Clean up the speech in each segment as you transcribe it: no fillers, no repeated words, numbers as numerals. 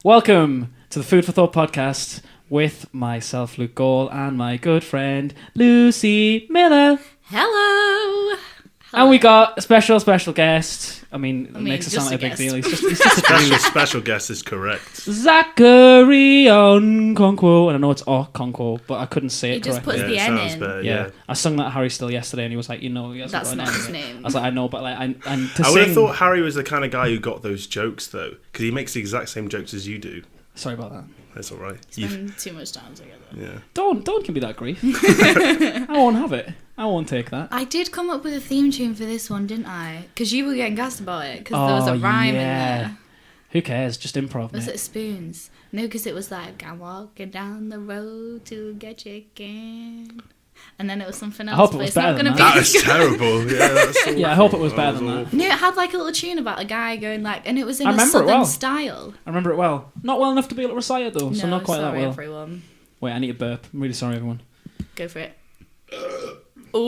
Welcome to the Food for Thought podcast with myself, Luke Gall, and my good friend, Lucy Miller. Hello. And we got a special guest. I mean, it makes it sound like a big deal. He's just a dude. Special guest is correct. Zachary Okonkwo. And I know it's Okonkwo, but I couldn't say it correctly. He just puts the N in. Better, yeah. I sung that at Harry Still yesterday, and he was like, he hasn't That's got not an his N. name. I was like, I know, but like, I would have thought Harry was the kind of guy who got those jokes, though, because he makes the exact same jokes as you do. Sorry about that. That's all right. Spend too much time together. Yeah. Don't give me that grief. I won't have it. I won't take that. I did come up with a theme tune for this one, didn't I? Because you were getting gassed about it, because there was a rhyme in there. Who cares? Just improv, Was mate. it Spoons? No, because it was like, I'm walking down the road to get chicken. And then it was something else. I hope it was better than that. That is terrible. Yeah, that's all. Yeah, I hope it was better than that. No, it had like a little tune about a guy going like, and it was in I a remember it southern well. style. I remember it well. Not well enough to be able to recite it, though, so No, not quite that sorry well. everyone. Wait, I need a burp. I'm really sorry, everyone. Go for it. It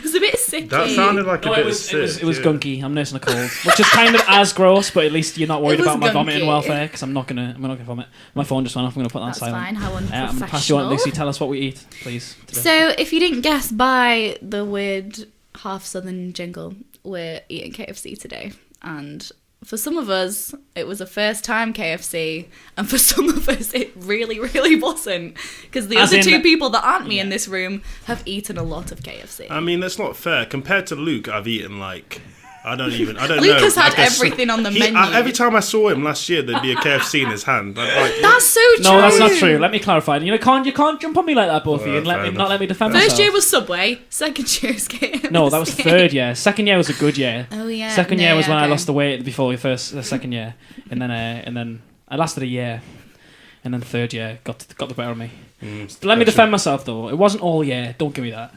was a bit sicky. That sounded like a bit sick. It was gunky. I'm nursing a cold, which is kind of as gross, but at least you're not worried It was about my gunky. vomiting welfare, because I'm not gonna vomit. My phone just went off. I'm gonna put that That's silent. fine. How I'm gonna pass you on, unprofessional. Lucy. Tell us what we eat, please. Today. So, if you didn't guess by the weird half southern jingle, we're eating KFC today. And for some of us, it was a first time KFC. And for some of us, it really, really wasn't. Because the As other in- two people that aren't me in this room have eaten a lot of KFC. I mean, that's not fair. Compared to Luke, I've eaten like... I don't know. Luke has had like everything on the menu. Every time I saw him last year, the'd be a KFC in his hand. That's so true. No, that's not true. Let me clarify. You can't jump on me like that, both of you, and not let me defend myself. First year was Subway. Second year was KFC. No, that was third year. Second year was a good year. Oh yeah. Second year was when I okay. lost the weight before the second year, and then I lasted a year, and then third year got the better of me. But let me defend myself though. It wasn't all year. Don't give me that.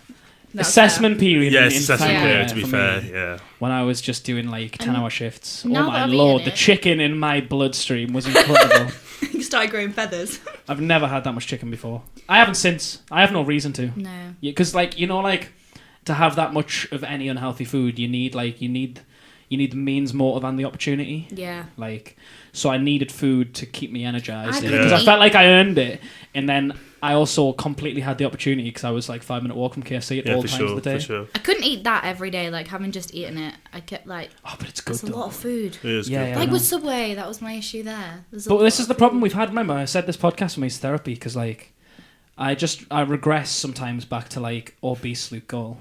That's Assessment period. Yes, in assessment final period, year to be for fair, me, yeah. when I was just doing like 10-hour shifts. Oh now my that I've lord, eaten the it- chicken in my bloodstream was incredible. You started growing feathers. I've never had that much chicken before. I haven't since. I have no reason to. No. Because to have that much of any unhealthy food, you need the means more than the opportunity. Yeah. So I needed food to keep me energized I because couldn't I felt like I earned it, and then I also completely had the opportunity because I was like 5-minute walk from KFC at all For times sure, of the day. for sure. I couldn't eat that every day, like having just eaten it. I kept like, Oh, but it's good that's a though. lot of food. It is Yeah, good. yeah. Like I with know. Subway, that was my issue there. There's a But lot this is of the problem food. we've had. Remember, I said this podcast for me is therapy because like I regress sometimes back to like obese Luke Gall,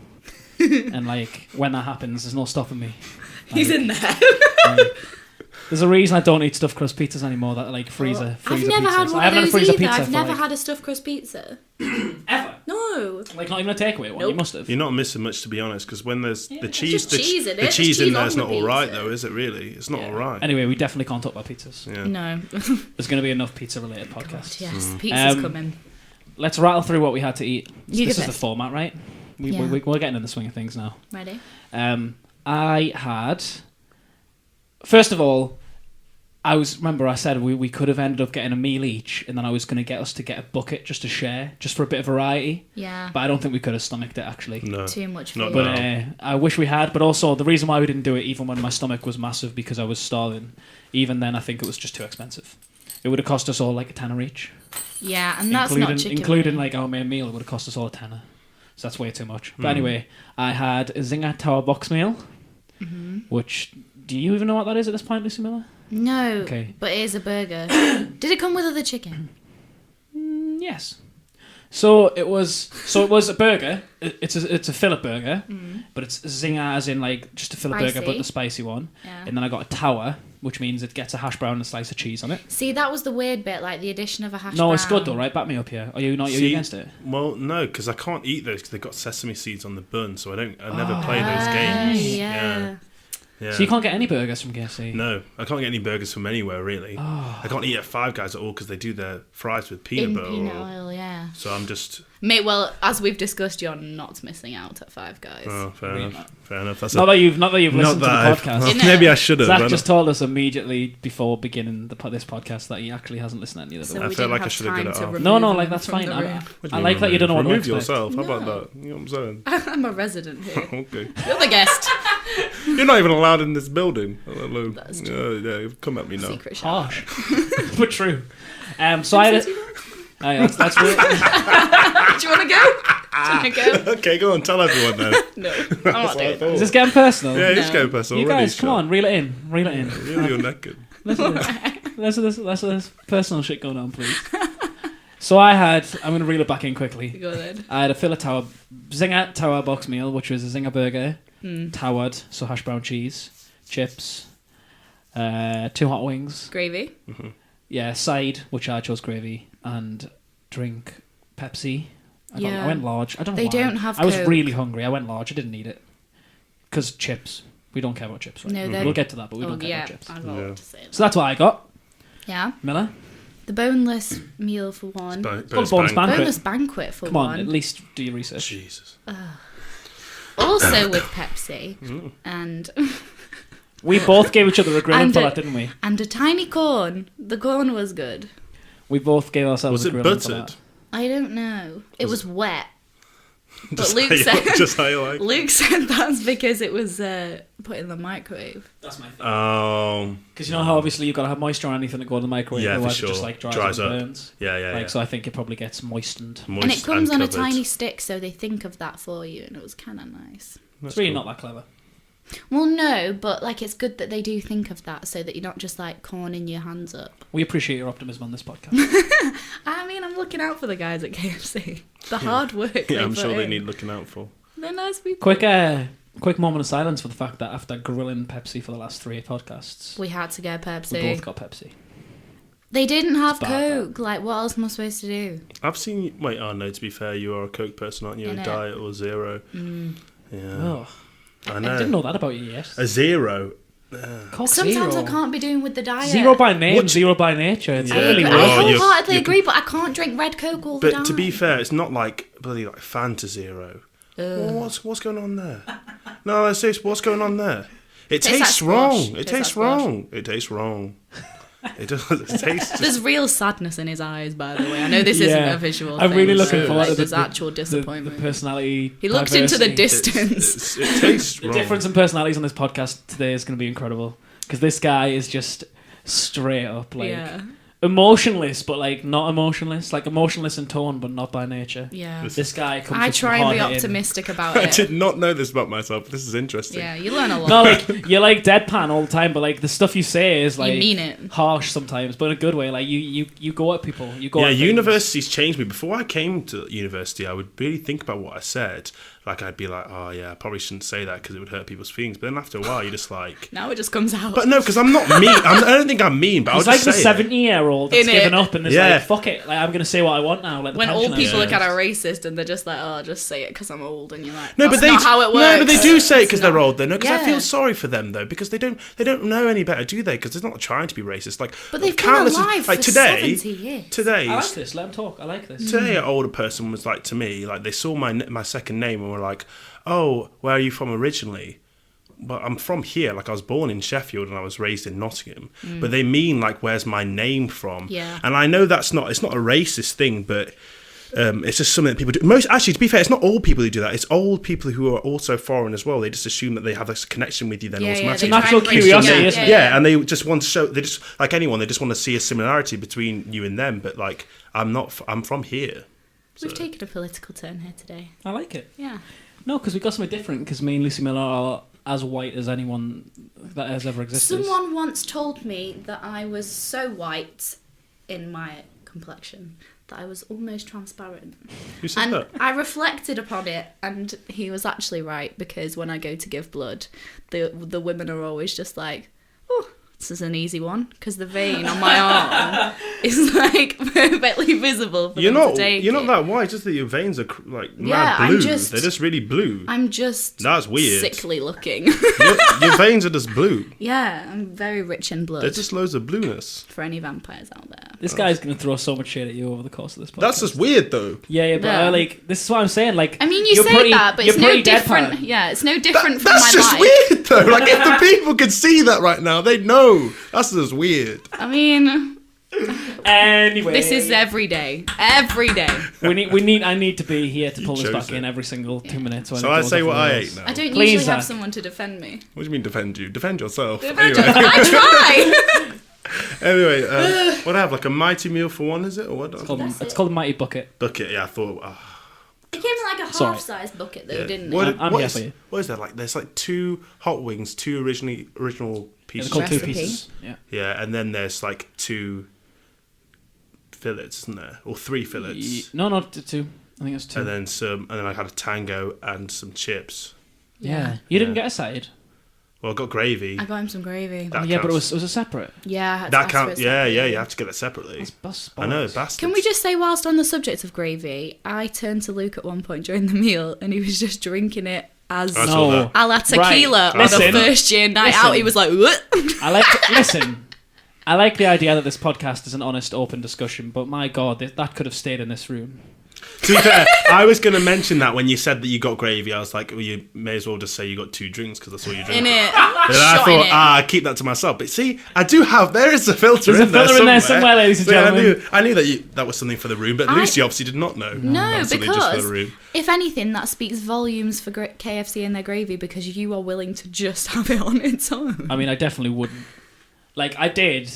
and like when that happens, there's no stopping me. He's in there. Like, there's a reason I don't eat stuffed crust pizzas anymore. That like freezer I've never pizzas. had one I haven't of had a those freezer either. pizza I've for, never like, had a stuffed crust pizza. ever. No. Like not even a takeaway one. Nope. You must have. You're not missing much, to be honest, because when there's the cheese, just cheese in it. the There's cheese in cheese there on is the not all right, pizza. though, is it really? It's not all right. Anyway, we definitely can't talk about pizzas. Yeah. No. There's going to be enough pizza-related podcasts. Yes, pizza's coming. Let's rattle through what we had to eat. You This go is the first. format, right? Yeah. We're getting in the swing of things now. Ready? I had... First of all, I said we could have ended up getting a meal each, and then I was going to get us to get a bucket just to share, just for a bit of variety. Yeah. But I don't think we could have stomached it, actually. No. Too much Not food. But I wish we had. But also, the reason why we didn't do it, even when my stomach was massive, because I was starving, even then I think it was just too expensive. It would have cost us all like a tenner each. Yeah, and that's not chicken. Including like our main meal, it would have cost us all a tenner. So that's way too much. But anyway, I had a Zinger Tower box meal, which... Do you even know what that is at this point, Lucy Miller? No. Okay. But it is a burger. Did it come with other chicken? Yes. So it was a burger. It's a fillet burger, but it's Zinger as in like just a fillet burger, but Spicy. the spicy one. Yeah. And then I got a tower, which means it gets a hash brown and a slice of cheese on it. See, that was the weird bit, like the addition of a hash No, brown. it's good though, right? Back me up here. Are you See, against it? Well, no, because I can't eat those because they've got sesame seeds on the bun, so I never play those games. Yeah. Yeah. So you can't get any burgers from KFC? No, I can't get any burgers from anywhere, really. I can't eat at Five Guys at all because they do their fries with peanut In butter. peanut oil, yeah. So I'm just... Mate, well, as we've discussed, you're not missing out at Five Guys. Oh, fair Really enough. Fair enough. That's Not that you've listened to the podcast. Well, Innit? maybe I should have. Zach just told us immediately before beginning this podcast that he actually hasn't listened to any of So them. I we felt didn't like I have should have time got it to off. remove No, them like that's from fine. the room. What I do like that you don't know what to Remove expect. yourself. How No. about that? You know what I'm saying? I'm a resident here. Okay. You're the guest. You're not even allowed in this building. Hello. That's true. Yeah, come at me now. Secret shout. Harsh, but true. So I had. That's real. Do you want to go? Okay, go on, tell everyone then. No, I'm not doing that. Is this getting personal? Yeah, just go personal. You already, guys, come on, reel it in. Really, you're naked. Less of this personal shit going on, please. So I'm going to reel it back in quickly. Go ahead. I had a Zinger Tower box meal, which was a Zinger burger, Towered, so hash brown cheese, chips, 2 hot wings. Gravy. Mm-hmm. Yeah, side, which I chose gravy, and drink Pepsi. I went large. I don't know They why. don't have I was Coke. really hungry. I went large. I didn't need it. Because chips. We don't care about chips, right? No, We'll get to that, but we don't care about chips. I've got a lot to say. So that's what I got. Yeah. Miller? The boneless meal for one. Boneless banquet. Boneless banquet for Come one. on, at least do your research. Jesus. Also with Pepsi. And We both gave each other a grin And for a- that, didn't we? and a tiny corn. The corn was good. We both gave ourselves Was a it grin for buttered? that. I don't know. It was wet. But Just Luke how you- said just how you like. Luke said that's because it was put in the microwave. That's my thing. Oh, Because you know how obviously you've got to have moisture on anything to go in the microwave, Yeah, for otherwise sure. it just like Dries up up. and burns. yeah. So I think it probably gets moistened. Moist And it comes on a covered. tiny stick, so they think of that for you, and it was kind of nice. That's It's really cool. not that clever. Well, no, but like it's good that they do think of that, so that you're not just like corning your hands up. We appreciate your optimism on this podcast. I mean, I'm looking out for the guys at KFC. The hard work. Yeah, I'm put sure they in. need looking out for. They're nice people. Quick moment of silence for the fact that after grilling Pepsi for the last 3 podcasts, We had to go Pepsi. we both got Pepsi. They didn't have It's bad, Coke. Like, what else am I supposed to do? I've seen. Wait, oh no. To be fair, you are a Coke person, aren't you? A Innit? diet or zero? Yeah, Oh, I I know. didn't know that about you yet. A zero. Coke Sometimes zero. I can't be doing with the diet. Zero by name, What- zero by nature. It's Yeah. really I Oh, weird. you're- wholeheartedly you're- agree, but I can't drink red Coke all the time. But to be fair, it's not like bloody like Fanta Zero. Well, what's going on there? No, seriously, what's going on there? It Tastes tastes like wrong. squash. It Tastes tastes like squash. wrong. It tastes wrong. It does. It tastes. There's real sadness in his eyes, by the way. I know this isn't Yeah. a visual I'm thing, really but, looking forward like, to there's the actual the disappointment. personality. He looked into the diversity. distance. It tastes The wrong. difference in personalities on this podcast today is going to be incredible because this guy is just straight up like Yeah. emotionless, but like not emotionless, like emotionless in tone, but not by nature. Yeah. This guy comes. I with some try and be hard-hitting- optimistic about I it. did not know this about myself. This is interesting. Yeah, you learn a lot. No, like you're like deadpan all the time, but like the stuff you say is like You mean it. harsh sometimes, but in a good way. Like you go at people. You go. Yeah, at things. university's changed me. Before I came to university, I would really think about what I said. Like, I'd be like, oh, yeah, I probably shouldn't say that because it would hurt people's feelings. But then after a while, you're just like... Now it just comes out. But no, because I'm not mean. I don't think I'm mean, but It's I'll like just the say it. 70-year-old that's Innit? given up and is Yeah. like, fuck it, like I'm gonna say what I want now. Like the when old pensioners. people Yeah. look at a racist and they're just like, oh, just say it because I'm old, and you're like, No, that's but they not how it works. no, but they do say it because It's not. they're old. Though, no, because I Yeah. feel sorry for them though, because they don't know any better, do they? Because they're not trying to be racist. Like, But they've been countless- alive like for today. 70 years. Today, I like this. Let him talk. I like this. today, an older person was like to me, like they saw my second name and were like, "Oh, where are you from originally?" But I'm from here. Like I was born in Sheffield and I was raised in Nottingham. But they mean like, "Where's my name from?" Yeah. And I know it's not a racist thing, but it's just something that people do. Actually, to be fair, it's not all people who do that. It's old people who are also foreign as well. They just assume that they have this connection with you then Yeah, yeah, automatically. they try Natural and bridge curiosity, together. isn't it? Yeah, and they just want to show. They just like anyone. They just want to see a similarity between you and them. But like, I'm from here. We've taken a political turn here today. I like it. Yeah. No, because we got something different. Because me and Lucy Miller are as white as anyone that has ever existed. Someone once told me that I was so white in my complexion that I was almost transparent. Who said And that? I reflected upon it, and he was actually right, because when I go to give blood, the women are always just like, oh, this is an easy one, because the vein on my arm is like perfectly visible for You're them not. to take You're not it. that white. Just that your veins are like Yeah, mad I'm blue. just- They're just really blue. I'm just That's weird. sickly looking. your veins are just blue. Yeah, I'm very rich in blood. They're just loads of blueness. For any vampires out there. This guy's going to throw so much shit at you over the course of this podcast. That's just weird, though. Yeah, but Yeah. like this is what I'm saying. Like, I mean, you you're say pretty- that, but you're it's no pretty different. deadpan. Yeah, it's no different from That's my just life. weird, though. Like, if the people could see that right now, they'd know. That's just weird. I mean, Anyway, This is every day. Every day. I need to be here to pull this chose back it. in every single 2 minutes. So I say what I ate now. I don't Please, usually have Zach. someone to defend me. What do you mean defend you? Defend yourself. I try. Anyway, what I have, like a mighty meal for one, is it? Or what? It's called a mighty bucket. Bucket, yeah, I thought... It came in like a Sorry. half-sized bucket, though, yeah. didn't What, it? I'm what here is- for you. What is that like? There's like 2 hot wings, 2 original Yeah, pieces. they're called 2 Recipe. pieces. Yeah. Yeah, and then there's like 2 fillets, isn't there? Or 3 fillets. No, 2. I think it's 2. And then I had a tango and some chips. Yeah. You didn't get a side. Well, I got gravy. I got him some gravy. That Yeah, but it counts. was a separate. Yeah, I had to That ask counts. for it Yeah, separately. you have to get it separately. That's I know, bollocks. bastards. Can we just say, whilst on the subject of gravy, I turned to Luke at one point during the meal and he was just drinking it as I saw No. that. a la tequila Right. on a Listen. first year night Listen. out. He was like, what? I like the idea that this podcast is an honest, open discussion, but my God, that could have stayed in this room. To be fair, I was going to mention that when you said that you got gravy. I was like, well, you may as well just say you got 2 drinks because that's all you drink. In it. But I Shot in thought, it. I keep that to myself. But see, there is a filter There's in a filter in there somewhere. somewhere, ladies and But gentlemen. I knew that was something for the room, but Lucy obviously did not know. No, That was something just for because the room. if anything, that speaks volumes for KFC and their gravy because you are willing to just have it on its own. I mean, I definitely wouldn't. Like, I did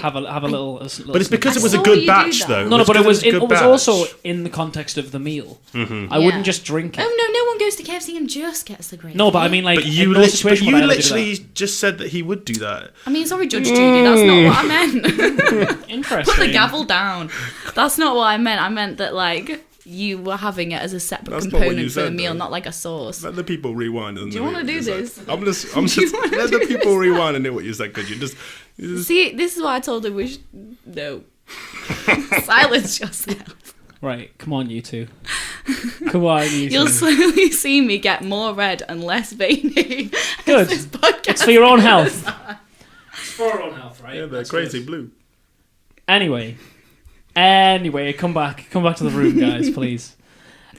have a little. But it's because I it was a saw good you do batch, that. though. No, but it was because a good also batch. in the context of the meal. Mm-hmm. I wouldn't just drink it. Oh no, no one goes to KFC and just gets the gravy. No, but I mean, like, But you, in no situation would I ever do literally that. just said that he would do that. I mean, sorry, Judge Judy, that's not what I meant. Interesting. Put the gavel down. That's not what I meant. I meant that, like, you were having it as a separate That's not what you component for the said, meal, though. not like a sauce. Let the people rewind. Do you want to do this? I'm just let the people rewind and hear what you said. Could you just See, this is why I told him we should... No. Silence yourself. Right, come on, you two. Come on, you You'll two. slowly see me get more red and less veiny. Good. This podcast It's for your own health. It's for our own health, right? yeah, they're That's crazy good. blue. Anyway, come back to the room, guys, please.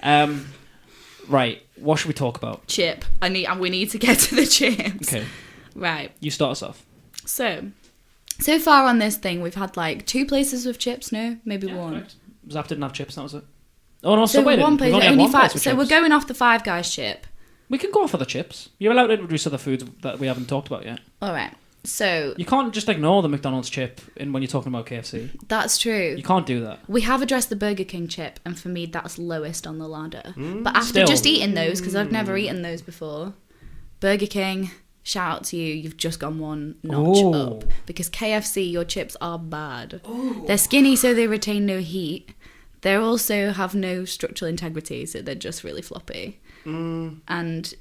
Right, what should we talk about? Chip. We need to get to the chips. Okay, Right. you start us off. So far on this thing, we've had like 2 places with chips. No, maybe one. Correct. Zap didn't have chips, that was it. Oh no, So wait, one we've place, only had only one 5. place with So chips. we're going off the Five Guys chip. We can go for the chips. You're allowed to introduce other foods that we haven't talked about yet. All right. So You can't just ignore the McDonald's chip when you're talking about KFC. that's true. You can't do that. We have addressed the Burger King chip, and for me, that's lowest on the ladder. But after Still. just eating those, because I've never eaten those before, Burger King, shout out to you. You've just gone one notch Ooh. up. Because KFC, your chips are bad. They're skinny, so they retain no heat. They also have no structural integrity, so they're just really floppy. And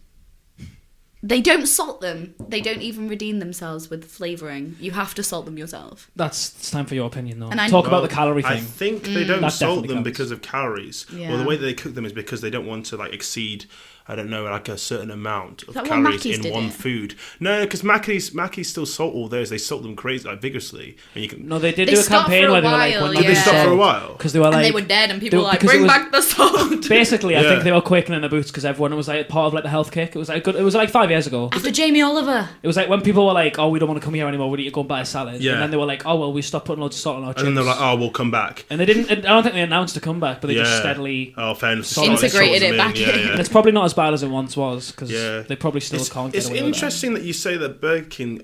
they don't salt them. They don't even redeem themselves with flavouring. You have to salt them yourself. It's time for your opinion, though. And I- Talk about the calorie I thing. think they don't That salt definitely them counts. because of calories. Yeah. Well, the way that they cook them is because they don't want to like exceed, I don't know, like a certain amount of that what calories Mackey's in did one it? food. No, because Mackey's still salt all theirs. They salt them crazy, like vigorously. And you can. No, they did They do a stopped campaign for a where they were like, while, when yeah. Did they stop for a while? Because they were like, And they were dead, and people were like, because it bring was- back the salt. basically, I Yeah. think they were quaking in their boots because everyone was like part of like the health kick. It was like good. It was like 5 years ago. After Jamie Oliver. It was like when people were like, "Oh, we don't want to come here anymore. We need to go and buy a salad." Yeah. And then they were like, "Oh well, we stopped putting loads of salt on our chips." And then they're like, "Oh, we'll come back." And they didn't. I don't think they announced a comeback, but they just Yeah. steadily. Oh, fair enough. Salt- Integrated it back in. And it's probably not as bad as it once was because Yeah. they probably still can't get It's away with interesting that you say that Burger King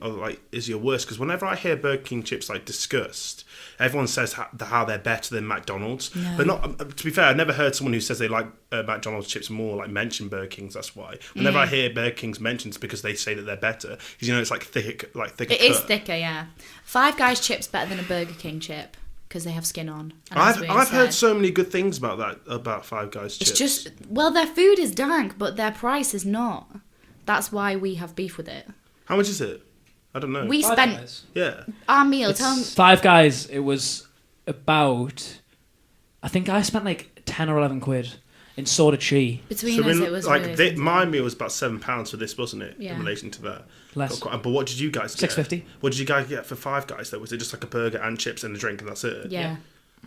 is your worst because whenever I hear Burger King chips like discussed, everyone says how they're better than McDonald's. No. But not to be fair, I've never heard someone who says they like McDonald's chips more like mention Burger King's. That's why whenever I hear Burger King's mentioned, it's because they say that they're better because it's like thicker. It is thicker, yeah. Five Guys chips better than a Burger King chip because they have skin on. And as we I've heard said, so many good things about Five Guys chips. It's just their food is dank, but their price is not. That's why we have beef with it. How much is it? I don't know. We Five spent Guys. yeah. our meal. It's Tell them, Five Guys. It was about. I think I spent like 10 or 11 quid, and so did she. between us, it was like really expensive. my meal was about £7 for this, wasn't it? Yeah. In relation to that. Less. But what did you guys get? $6.50. What did you guys get for Five Guys though? Was it just like a burger and chips and a drink and that's it? Yeah,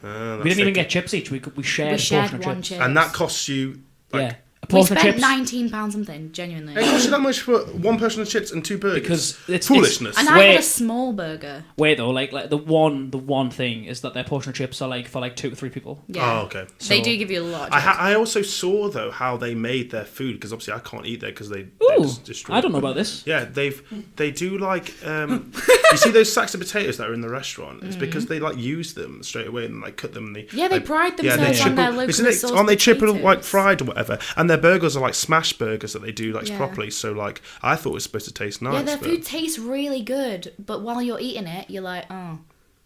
Ah, We didn't even that's get chips each. We shared we a shared portion of one chips. chip. and that costs you like Yeah. A We portion of spent chips. £19 something, genuinely. It costs you that much for one portion of chips and 2 burgers. Because it's foolishness. And I Wait. had a small burger. Wait though, like the one thing is that their portion of chips are like for like 2 to 3 people. Yeah. Oh, okay. They So- do give you a lot of chips. I also saw though how they made their food because obviously I can't eat there because they Ooh, just destroy I don't know it. about this. Yeah, they do like you see those sacks of potatoes that are in the restaurant. It's because they like use them straight away and like cut them. And Yeah, they like, pride they themselves on their triple- locally isn't it- sourced Aren't they triple like potatoes. fried or whatever? And their burgers are like smash burgers that they do like Yeah. properly. So like I thought it was supposed to taste nice. Yeah, their but- food tastes really good, but while you're eating it, you're like, oh, I'm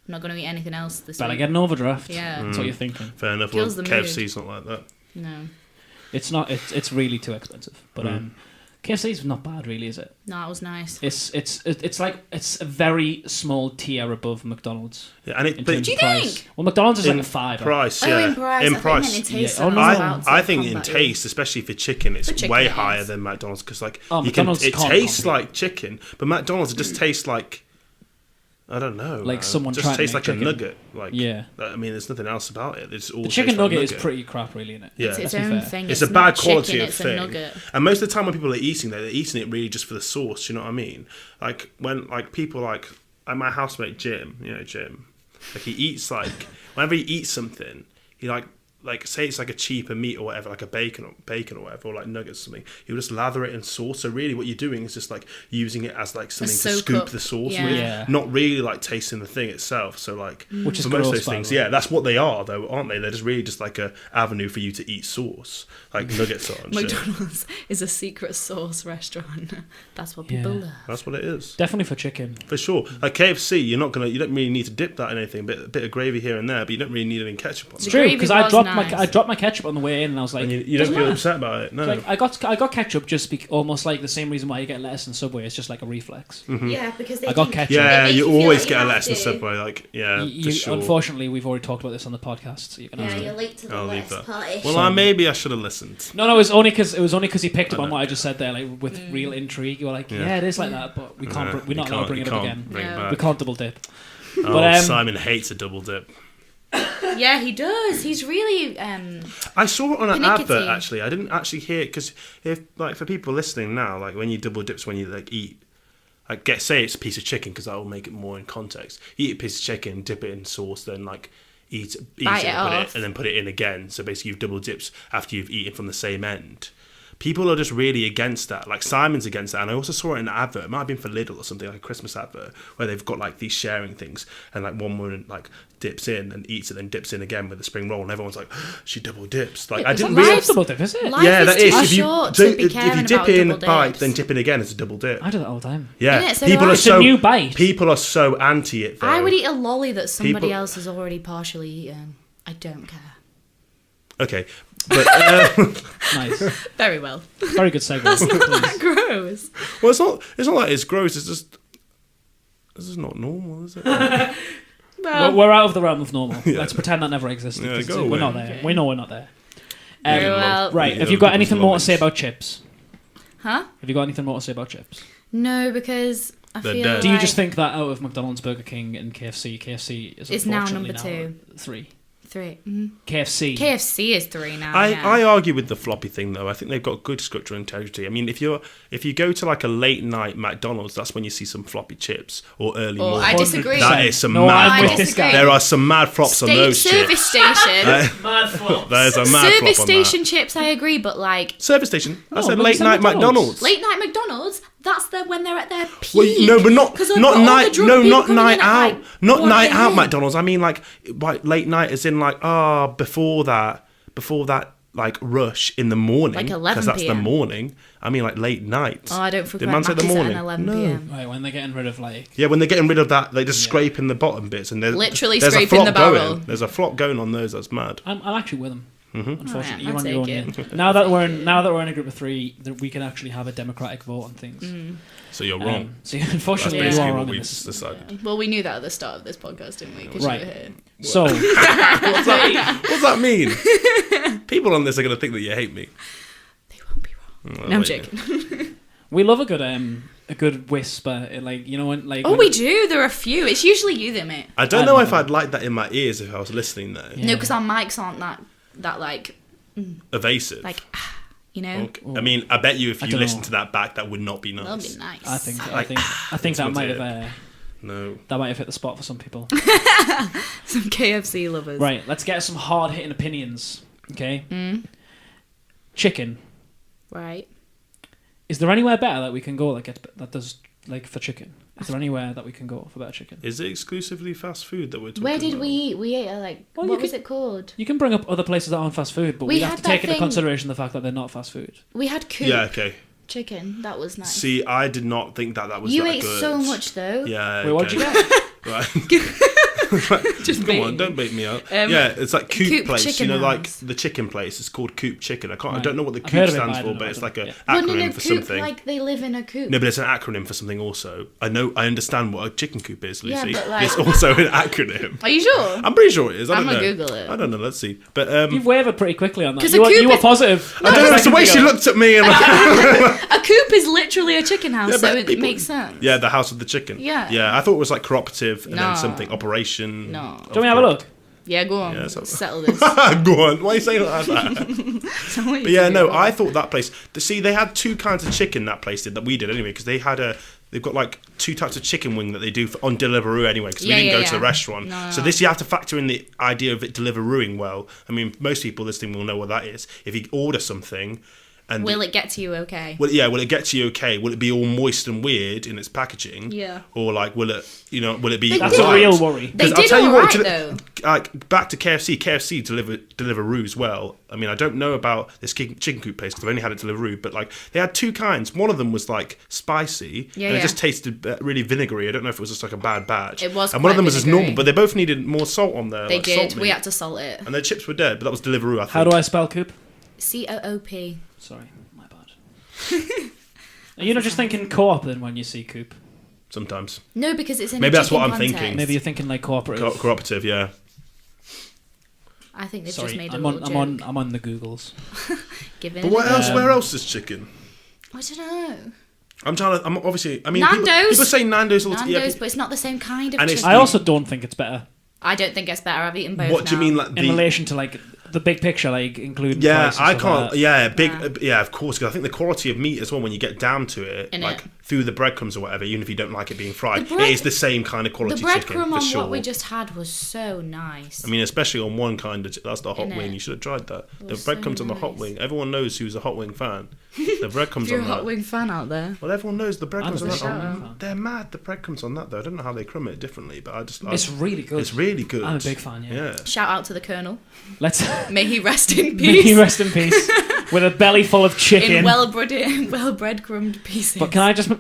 not going to eat anything else this Better week. get an overdraft. Yeah. That's what you're thinking. Fair enough. Well, Kills the mood. KFC's not like that. No. It's not. It's really too expensive. But KFC's not bad, really, is it? No, it was nice. It's like it's a very small tier above McDonald's. Yeah, and In but terms Do you of price. think? Well, McDonald's is in like a $5. price, Oh, yeah, in price. in I price. think in taste, Yeah. Oh, I'm no. about to I think in combat you. taste, especially for chicken, it's For chicken, way it higher is. than McDonald's because like Oh, you can, McDonald's it can't tastes compete. like chicken, but McDonald's it just tastes like I don't know, Like man. someone it just trying to tastes like make a chicken. nugget. Like Yeah. I mean, there's nothing else about it. It's all The chicken tastes like nugget is nugget. pretty crap, really, isn't it? Yeah. It's its Let's be own fair. thing. It's It's a bad not quality chicken, of it's thing. a nugget. And most of the time when people are eating that, they're eating it really just for the sauce. You know what I mean? Like when like people like my housemate Jim, Jim, like he eats like whenever he eats something, he like say it's like a cheaper meat or whatever, like a bacon or whatever, or like nuggets or something. He'll just lather it in sauce. So really, what you're doing is just like using it as like something to soak scoop up. the sauce Yeah. with, Yeah. not really like tasting the thing itself. So like Which is for most of gross, those by the things, way. yeah, that's what they are though, aren't they? They're just really just like a avenue for you to eat sauce, like nuggets are. And shit. McDonald's is a secret sauce restaurant. That's what people Yeah. love. That's what it is. Definitely for chicken. For sure. Like KFC, you don't really need to dip that in anything. A bit of gravy here and there, but you don't really need any ketchup on It's it. true gravy because I was dropped nice. my ketchup on the way in, and I was like, And you don't doesn't feel matter. upset about it. No. Like I got ketchup just almost like the same reason why you get lettuce in Subway. It's just like a reflex. Yeah, because they I got think- ketchup. yeah, they make you feel always like get you a have less in to. Subway. Like, yeah, You- for sure. Unfortunately, we've already talked about this on the podcast, so you're gonna have Yeah, to. you're late to the I'll leave list, that. party. Well, maybe I should have listened. No, it was only because he picked up I on know. what I just said there, like with real intrigue. You were like, yeah, it is like that, but we can't. Yeah, We're not allowed to bring it up again. Bring it No. back. We can't double dip. Oh, But, Simon hates a double dip. Yeah, he does. He's really I saw it on an Pernickety. advert actually. I didn't actually hear it because if like for people listening now, like when you double dips when you like eat, like say it's a piece of chicken because that will make it more in context. You eat a piece of chicken, dip it in sauce, then like eat Bite it, it off. and then put it in again. So basically, you've double dips after you've eaten from the same end. People are just really against that. Like Simon's against that, and I also saw it in an advert. It might have been for Lidl or something, like a Christmas advert, where they've got like these sharing things, and like one woman like dips in and eats it, then dips in again with the spring roll, and everyone's like, she double dips. Like I It's didn't life- really. It's double dip, is it? Life Yeah, is that too is. If you short do, to be if caring you dip about in, double bite, dips. then dip in again, it's a double dip. I do that all the time. Yeah, Isn't it? So people do I. are It's a so new bite. people are so anti it. Though. I would eat a lolly that somebody People- else has already partially eaten. I don't care. Okay, but Nice, Very well. very good segue. Please. Gross. well, it's not like it's gross. It's just this is not normal, is it? We're out of the realm of normal. Let's pretend that never existed. Yeah, 'cause go we're away. not there. Okay. We know we're not there. Very well. Right. Yeah, Have you got people's anything more to knowledge. say about chips? Huh? Have you got anything more to say about chips? No, because I They're feel dead. like... Do you just think that out of McDonald's, Burger King, and KFC is It's now unfortunately number 2. 3? 3. Mm. KFC. KFC is 3 now. I yeah. argue with the floppy thing though. I think they've got good structural integrity. I mean, if you go to like a late night McDonald's, that's when you see some floppy chips or early Oh, morning. I disagree. That is some No, mad I'm flop. with this guy. There are some mad flops on those Service chips. station. Mad flop. There's a mad Service flop on station chips, I agree, but like Service station. I No, said but late you said night McDonald's. McDonald's. late night McDonald's. That's when they're at their peak. Well, no, but not 'Cause I've not got all the night. drunk No, people not coming night in at, out. like, Not 1 night out a.m. McDonald's. I mean like late night, as in like before that like rush in the morning. Like 11 because that's the p.m. morning. I mean like late night. Oh, I don't Did frequent man say the Mackey's at morning? an 11 No. p.m. Right, when they're getting rid of like... Yeah, when they're getting rid of that, they just scraping the bottom bits and there's Literally there's a scraping flop the barrel. going. There's a flop going on those. That's mad. I'm actually with them. Unfortunately, I'll you're on your own. take Yeah. Now that we're in a group of 3, that we can actually have a democratic vote on things. So you're wrong. So That's unfortunately, you basically are what wrong in we've this. decided. Well, we knew that at the start of this podcast, didn't we? Because Right. you were here. So What's that mean? People on this are going to think that you hate me. They won't be wrong. Oh, No, I'm wait. joking. we love a good whisper, like you know, when like. Oh, when- we do. There are a few. It's usually you that mate. I don't I know don't if know. I'd like that in my ears if I was listening though. Yeah. No, because our mics aren't that like Evasive. like You know, Okay. I mean, I bet you if I you don't listen know. to that back, that would not be nice. that'll be nice. I think that might have No. that might have hit the spot for some people. Some KFC lovers. Right, let's get some hard hitting opinions. Okay. Chicken. Right. Is there anywhere better that we can go that does like for chicken? Is there anywhere that we can go for better chicken? Is it exclusively fast food that we're talking Where did about? we eat? We ate Well, what was it called? You can bring up other places that aren't fast food, but We we have had to that take into thing- consideration the fact that they're not fast food. We had coop Yeah, okay. chicken. That was nice. See, I did not think that was You that ate good. so much though. Yeah. Wait, what'd you okay. get? Right. Just Come baiting on, you. don't bait me out. Um, Yeah, it's like Coop Coop Place. Chicken You know, like House. the chicken place. It's called Coop Chicken. I Right. don't know what the I've Coop heard of it, stands but I for, don't but know it's what like it- a Well, acronym no, for coop, something. like they live in a coop. No, but it's an acronym for something also. I understand what a chicken coop is, Yeah, Lucy. but, like- It's also an acronym. Are you sure? I'm pretty sure it is. I I'm don't know. gonna Google it. I don't know. Let's see. But You've wavered pretty quickly on that. 'Cause You a were, coop you were is- positive. I don't know. It's the way she looked at me and like, A coop is literally a chicken house, Yeah, so but it people- makes sense. yeah, the house of the chicken. Yeah. Yeah, I thought it was like cooperative and No. then something operation. No. Do you want me to have a look? Yeah, go on. Yeah, so- Settle this. Go on. Why are you saying it like that? But yeah, no, I thought that place. See, they had two kinds of chicken that place did that we did anyway, because they've got like two types of chicken wing that they do on Deliveroo anyway, because Yeah, we didn't yeah, go to the yeah. restaurant. No, So no. this, you have to factor in the idea of it Deliverooing well. I mean, most people listening will know what that is. If you order something, and Will it get to you okay? will it get to you okay? Will it be all moist and weird in its packaging? Yeah. Or like, will it be? They That's did. a real worry. They 'Cause I'll did tell you alright what, though. like back to KFC. KFC Deliveroo as well. I mean, I don't know about this chicken coop place because I've only had it Deliveroo, but like they had two kinds. One of them was like spicy, Yeah, and it yeah. just tasted really vinegary. I don't know if it was just like a bad batch. It was and one of quite them was just vinegary. normal, but they both needed more salt on there. They like did. salt We meat. had to salt it. And their chips were dead, but that was Deliveroo. I think. How do I spell coop? COOP. Sorry, my bad. Are you not just thinking co-op then when you see coop? Sometimes No, because it's in Maybe a that's what chicken I'm context. thinking. Maybe you're thinking like cooperative. cooperative. Yeah. I think they've Sorry, just made a I'm little on. joke. I'm on the Googles. Giving But it what a else? go. Where else is chicken? I don't know. I'm obviously. I mean, Nando's. people say Nando's all the time. Nando's, but it's not the same kind of And it's- chicken. I also don't think it's better I don't think it's better. I've eaten both. What do you now. mean, like in the? relation to like the big picture, like including Yeah, price and I stuff can't. like that. Yeah, big. Nah. Yeah, of course. Because I think the quality of meat as well, when you get down to it, Innit? like through the breadcrumbs or whatever, even if you don't like it being fried, The bread- it is the same kind of The quality chicken breadcrumb for on sure. what we just had was so nice. I mean, especially on one kind of. That's the hot Innit? wing. You should have tried that. The was breadcrumbs so on the hot nice. wing. Everyone knows who's a hot wing fan. The breadcrumbs if you're a on hot that. wing fan out there, Well, everyone knows the breadcrumbs I'm on a that. big fan. They're mad. The breadcrumbs on that though. I don't know how they crumb it differently, but I just. It's really good. It's really good. I'm a big fan. Yeah. Yeah. shout out to the Colonel. Let's May he rest in may he peace. rest in peace with a belly full of chicken. In well breadcrumbed pieces. But can I just?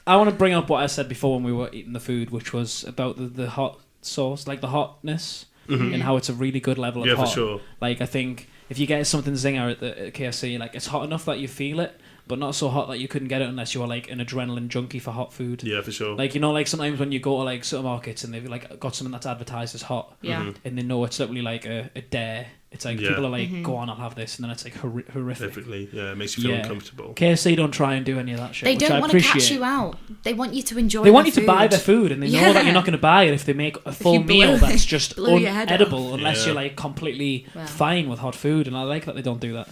I want to bring up what I said before when we were eating the food, which was about the hot sauce, like the hotness, and how it's a really good level of Yeah, for hot. sure. Like I think if you get something zinger at KFC, like it's hot enough that you feel it, but not so hot that you couldn't get it unless you were like an adrenaline junkie for hot food. Yeah, for sure. Like, you know, like sometimes when you go to like supermarkets and they've like got something that's advertised as hot, Yeah. and they know it's literally like a dare. It's like Yeah. people are like, go on, I'll have this, and then it's like horrific. Definitely. Yeah, it makes you feel Yeah. uncomfortable. KFC don't try and do any of that shit. They which don't I want to appreciate. catch you out. They want you to enjoy. They want you the to buy food. their food, and they know Yeah. that you're not going to buy it if they make a full you blow- meal that's just blow your head unedible off. unless Yeah. you're like completely Wow. fine with hot food. And I like that they don't do that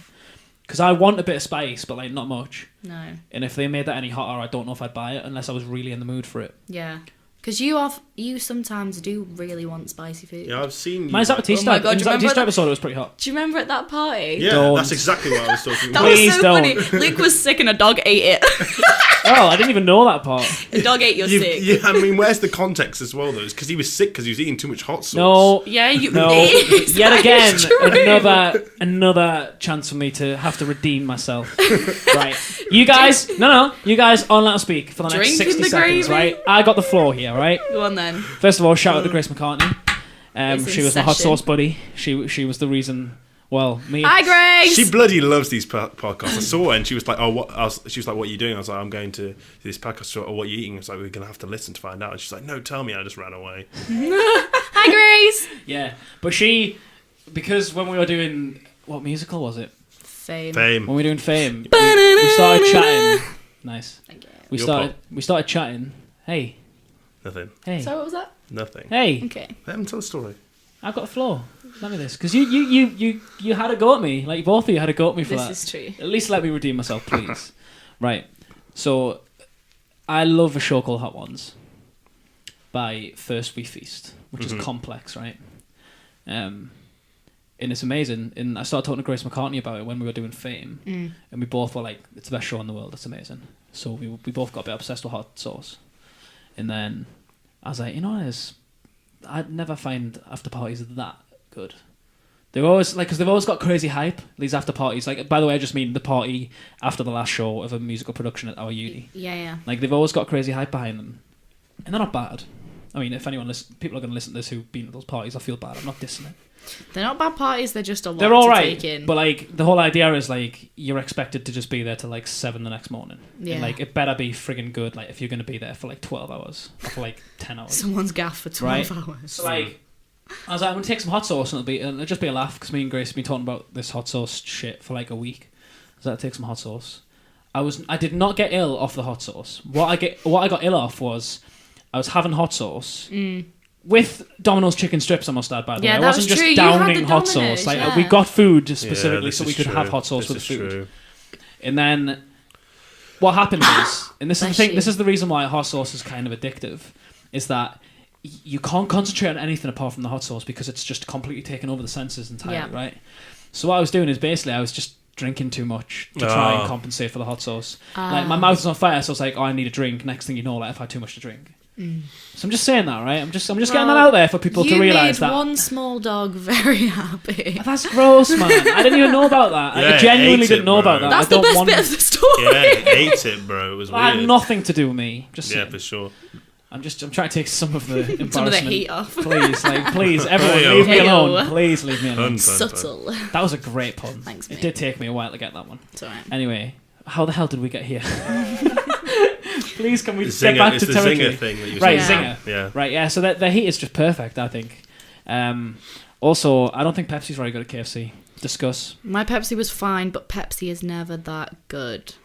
because I want a bit of spice, but like not much. No. And if they made that any hotter, I don't know if I'd buy it unless I was really in the mood for it. Yeah. Because you sometimes do really want spicy food. Yeah, I've seen you. My Zapatista, Oh my God, do you remember that- episode was pretty hot. Do you remember at that party? Yeah, Don't. that's exactly what I was talking That about. Please was so don't. funny. Luke was sick and a dog ate it. Oh, I didn't even know that part. A dog ate your sick. Yeah, I mean, where's the context as well, though? It's because he was sick because he was eating too much hot sauce. No, Yeah, you. no. It's Yet that again, is true. another chance for me to have to redeem myself. Right, you guys, you guys on Let Us Speak for the next Drinking 60 the seconds. gravy. Right, I got the floor here. Right. Go on then. First of all, shout out to Grace McCartney. It's She in was my hot session. sauce buddy. She was the reason. Well, me. Hi, Grace. She bloody loves these podcasts. I saw her and she was like, she was like, what are you doing? I was like, I'm going to this podcast. Or what are you eating? I was like, we're going to have to listen to find out. And she's like, no, tell me. I just ran away. Hi, Grace. Yeah, but because when we were doing what musical was it? Fame. Fame. When we were doing Fame, we started chatting. Nice. Thank you. We Your started chatting. Nothing. Hey, So what was that? Nothing. hey. Okay. Let him tell a story. I've got the floor. Let me this, because you had a go at me. Like, both of you had a go at me for that. This is true. At least let me redeem myself, please. Right. So, I love a show called Hot Ones by First We Feast, which is complex, right? And it's amazing. And I started talking to Grace McCartney about it when we were doing Fame, and we both were like, "It's the best show in the world. It's amazing." So we both got a bit obsessed with hot sauce. And then I was like, you know, I'd never find after parties that good. They're always like, because they've always got crazy hype. These after parties, like, by the way, I just mean the party after the last show of a musical production at our uni. Yeah. Like, they've always got crazy hype behind them, and they're not bad. I mean, if anyone people are going to listen to this who've been at those parties, I feel bad. I'm not dissing it. They're not bad parties. They're just a lot They're all to right, take in. but like the whole idea is like you're expected to just be there till like 7 the next morning. Yeah. And, like, it better be friggin' good. Like, if you're going to be there for like 12 hours or for like 10 hours. Someone's gaff for 12 hours. So like, I was like, I'm gonna take some hot sauce and it'll just be a laugh because me and Grace have been talking about this hot sauce shit for like a week. So I'll take some hot sauce. I did not get ill off the hot sauce. What I got ill off was I was having hot sauce. With Domino's chicken strips, I must add, by the way. I wasn't just downing hot sauce. Like, we got food specifically so we could have hot sauce with the food. True. And then what happened is, and this is the thing, this is the reason why hot sauce is kind of addictive, is that you can't concentrate on anything apart from the hot sauce because it's just completely taken over the senses entirely, right? So what I was doing is basically I was just drinking too much to try and compensate for the hot sauce. Like, my mouth was on fire, so I was like, oh, I need a drink. Next thing you know, like, I've had too much to drink. So I'm just saying that, right? I'm just getting that out there for people to realise that. You made one small dog very happy. That's gross, man. I didn't even know about that. Yeah, I genuinely didn't know about that. That's the best bit of the story. Yeah, ate it, bro. It was weird. That had nothing to do with me. Just saying. for sure. I'm trying to take some of the embarrassment. Some of the heat off. Please, everyone, leave me alone. Please leave me alone. Subtle. That was a great pun. Thanks, mate. It did take me a while to get that one. It's alright. Anyway, how the hell did we get here? Please, can we Zinger, get back to the territory? Zinger thing that you Right, said. Zinger. Yeah. Right, yeah. So the heat is just perfect, I think. Also, I don't think Pepsi's very good at KFC. Discuss. My Pepsi was fine, but Pepsi is never that good.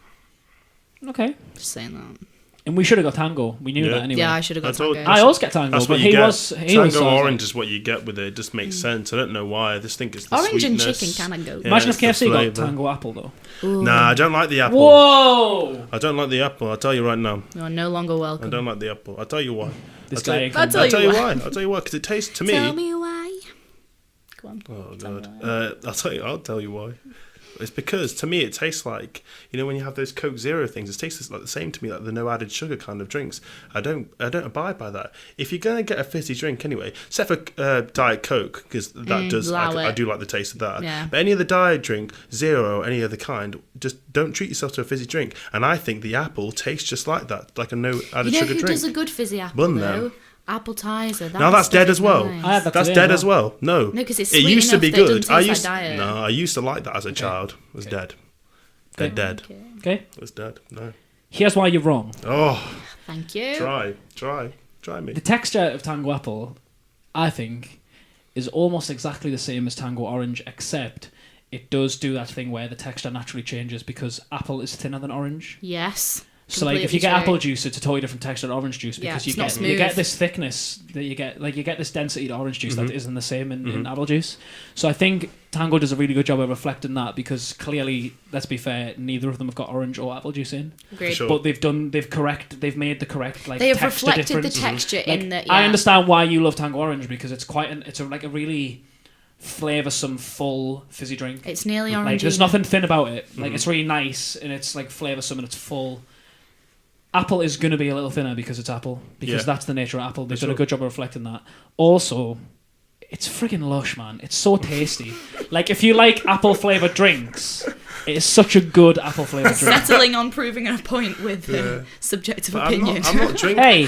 Okay. Just saying that. And we should have got Tango. We knew that anyway. Yeah, I should have got Tango. I always get Tango, That's but what he you get. was Tango orange is what you get with it. It just makes sense. I don't know why. I just think it's the Orange sweetness. and chicken can go. Yeah, Imagine if it's the KFC got flavour. Tango apple, though. Ooh. Nah, I don't like the apple. Whoa! I don't like the apple. I'll tell you right now. You are no longer welcome. I don't like the apple. I'll tell you why. This guy ain't I'll coming tell back. you I'll tell you why. Because it tastes to me. Tell me why. Go on. Oh god. I'll tell you why. It's because to me it tastes like, you know, when you have those Coke Zero things, it tastes like the same to me, like the no added sugar kind of drinks. I don't abide by that. If you're gonna get a fizzy drink anyway, except for Diet Coke, because that does I do like the taste of that. Yeah. But any other diet drink, Zero, any other kind, just don't treat yourself to a fizzy drink. And I think the apple tastes just like that, like a no added sugar You know who drink. does a good fizzy apple Bun though? them. Appetizer. No, that's dead as well. Nice. I had that That's today dead as well. No, because it's it sweet used to be enough that it good. doesn't taste like diet. I used to like that as a child. It was dead. They're dead. Okay. It was dead. No. Here's why you're wrong. Oh, Thank you. try me. The texture of Tango apple, I think, is almost exactly the same as Tango orange, except it does do that thing where the texture naturally changes because apple is thinner than orange. Yes. So like if you get apple juice, it's a totally different texture than orange juice because it's not smooth. you get this thickness that you get this density to orange juice that isn't the same in apple juice. So I think Tango does a really good job of reflecting that because clearly, let's be fair, neither of them have got orange or apple juice in. Agreed. Sure. But they've made the correct like They have texture reflected difference. the texture Like, in the. I understand why you love Tango orange because it's like a really flavoursome, full fizzy drink. It's nearly Like orange. there's nothing thin about it. Like it's really nice and it's like flavoursome and it's full. Apple is going to be a little thinner because it's apple. Because that's the nature of apple. They've done a good job of reflecting that. Also, it's friggin' lush, man. It's so tasty. Like, if you like apple-flavoured drinks, it is such a good apple-flavoured drink. Settling on proving a point with subjective But opinion. I'm not drinking. Hey,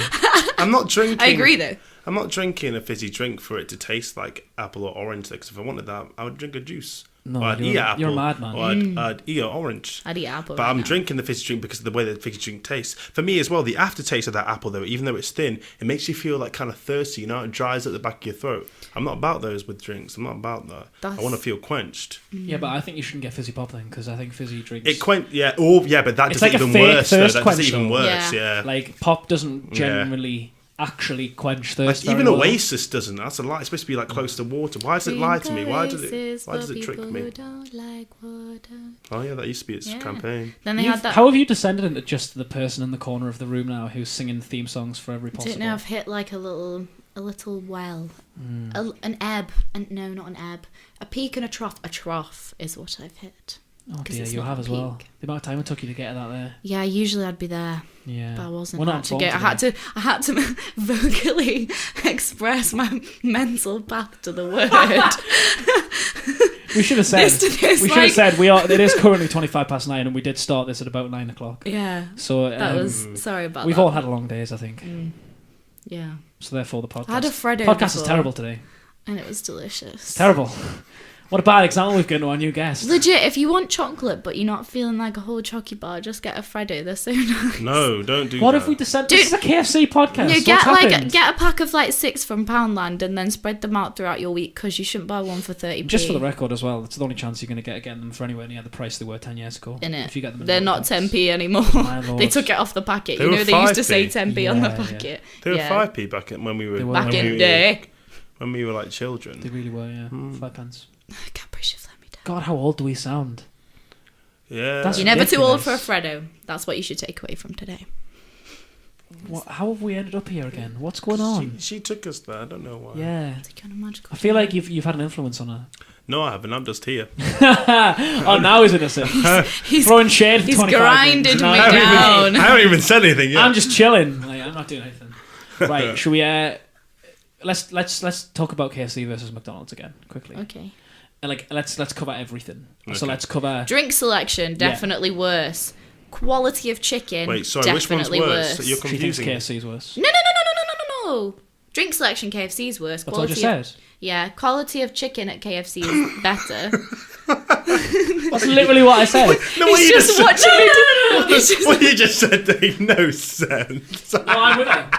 I'm not drinking. I agree, though. I'm not drinking a fizzy drink for it to taste like apple or orange. Because if I wanted that, I would drink a juice. No, or I'd eat apple. you're a madman. Or I'd eat an orange. I'd eat apple. But right I'm now. drinking the fizzy drink because of the way the fizzy drink tastes. For me as well, the aftertaste of that apple, though, even though it's thin, it makes you feel like kind of thirsty. You know, it dries at the back of your throat. I'm not about those with drinks. I'm not about that. I want to feel quenched. Yeah, but I think you shouldn't get fizzy pop then, because I think fizzy drinks... Yeah. Oh, yeah, but that it's does like it a even fake worse. Though. thirst That does it quencher. even worse. Yeah. Like, pop doesn't generally actually quench Like, thirst. even very well. Oasis doesn't. That's a lie. It's supposed to be like close to water. Why does it lie to me? Why does it trick me? Who don't like water. Oh yeah, that used to be its campaign. Then they had that. How have you descended into just the person in the corner of the room now who's singing theme songs for every I possible? don't know. I've hit like a little well, an ebb, and no, not an ebb, a peak and a trough. A trough is what I've hit. Oh 'Cause dear, it's you not have a as well. peak. The amount of time it took you to get that there. Yeah, usually I'd be there. Yeah, But I wasn't. We're I not had to I had to vocally express my mental path to the word. We should have said. We should have said we are. It is currently 9:25, and we did start this at about 9:00. Yeah. So That was sorry about we've that. all had long days, I think. Yeah. So therefore, the podcast. I had a Freddo podcast is before, terrible today. and it was delicious. Terrible. What a bad example we've given to our new guest. Legit, if you want chocolate but you're not feeling like a whole chocolate bar, just get a Freddo. They're so nice. No, don't do What that. if we descend? This is a KFC podcast. No, What's get happened? a pack of like 6 from Poundland and then spread them out throughout your week because you shouldn't buy one for 30p. Just for the record as well, it's the only chance you're going to get getting them for anywhere near the price they were 10 years ago. Innit? If you get them in They're bulk not packs. 10p anymore. My lord. They took it off the packet. They You were know, they used to 5p. say 10p on the Yeah, yeah. packet. They were Yeah. 5p back when we were They were. Back When in we the day. when we were like children. They really were, yeah. 5 pence. Cadbury should let me down. God, how old do we sound? Yeah. That's You're never too old for a ridiculous. Freddo. That's what you should take away from today. How have we ended up here again? What's going on? She took us there. I don't know why. Yeah. It's kind of magical. I feel like you've had an influence on her. No, I haven't. I'm just here. Oh, now he's innocent. He's Throwing shade for he's 25 grinded minutes. me No, I haven't, down. even, I haven't even said anything yet. I'm just chilling. Like, I'm not doing anything. Right, should we? Let's talk about KFC versus McDonald's again quickly. Okay. And like, let's cover everything. So Okay. let's cover. Drink selection, definitely worse. Quality of chicken, Wait, sorry, which one's definitely worse? worse. You're She thinks confusing. KFC's worse. No. Drink selection, KFC is worse. That's what I just Quality of- said. Yeah, quality of chicken at KFC is better. That's literally what I said. No, what He's you just just watching me do He's just- what you just said made no sense. No, I'm with her.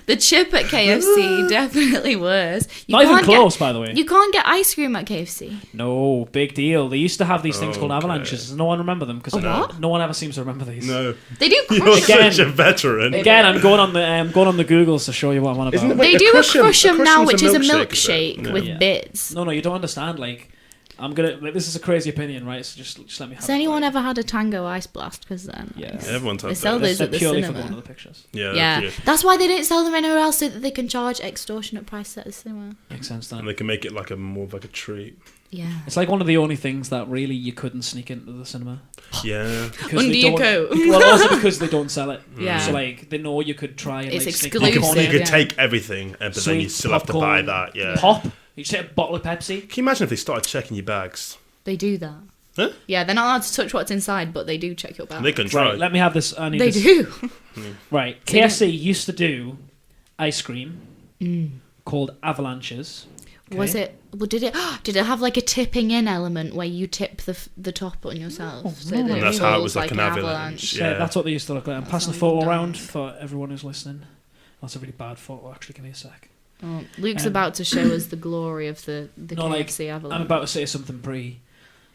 The chip at KFC, definitely worse. You Not even can't close, by the way. You can't get ice cream at KFC. No, big deal. They used to have these things called Okay. avalanches. No one remember them because what? no one ever seems to remember these. No, They do you're crush them. Again. such a veteran. Again, I'm going on the Googles to show you what I'm on about. Isn't it- They Wait, do a a crush 'em- crush a 'em crush now, 'em's which a is a milkshake, is it? milkshake No. with Yeah. bits. No, you don't understand. Like, this is a crazy opinion, right? So just let me have Has it. anyone ever had a Tango Ice Blast? Because then Yeah. Yeah, everyone's they had sell that. those They're at the purely for cinema. going to the pictures. Yeah, Yeah, that's why they don't sell them anywhere else, so that they can charge extortionate prices at the cinema. Makes sense. And Then they can make it like more of like a treat. Yeah. it's like one of the only things that really you couldn't sneak into the cinema. Yeah. Because Under they your don't- coat. Well, also because they don't sell it. Yeah. So like they know you could try and It's like, sneak exclusive. popcorn You in. could Yeah. take everything, but then you Sweet still have to buy popcorn. that. Yeah. Pop. You just take a bottle of Pepsi. Can you imagine if they started checking your bags? They do that. Huh? Yeah, they're not allowed to touch what's inside, but they do check your bag. They can try. Right. Let me have this. I need They this. do. Right. They KFC used to do ice cream called avalanches. Was Okay. it? Well, did it have like a tipping in element where you tip the top on yourself? So that And that's how it falls was like an avalanche. Yeah, Yeah. that's what they used to look like. I'm passing the sounds photo dumb. around for everyone who's listening. That's a really bad photo. Actually, give me a sec. Oh, Luke's Um, about to show us the glory of the No, like, KFC avalanche. I'm about to say something pretty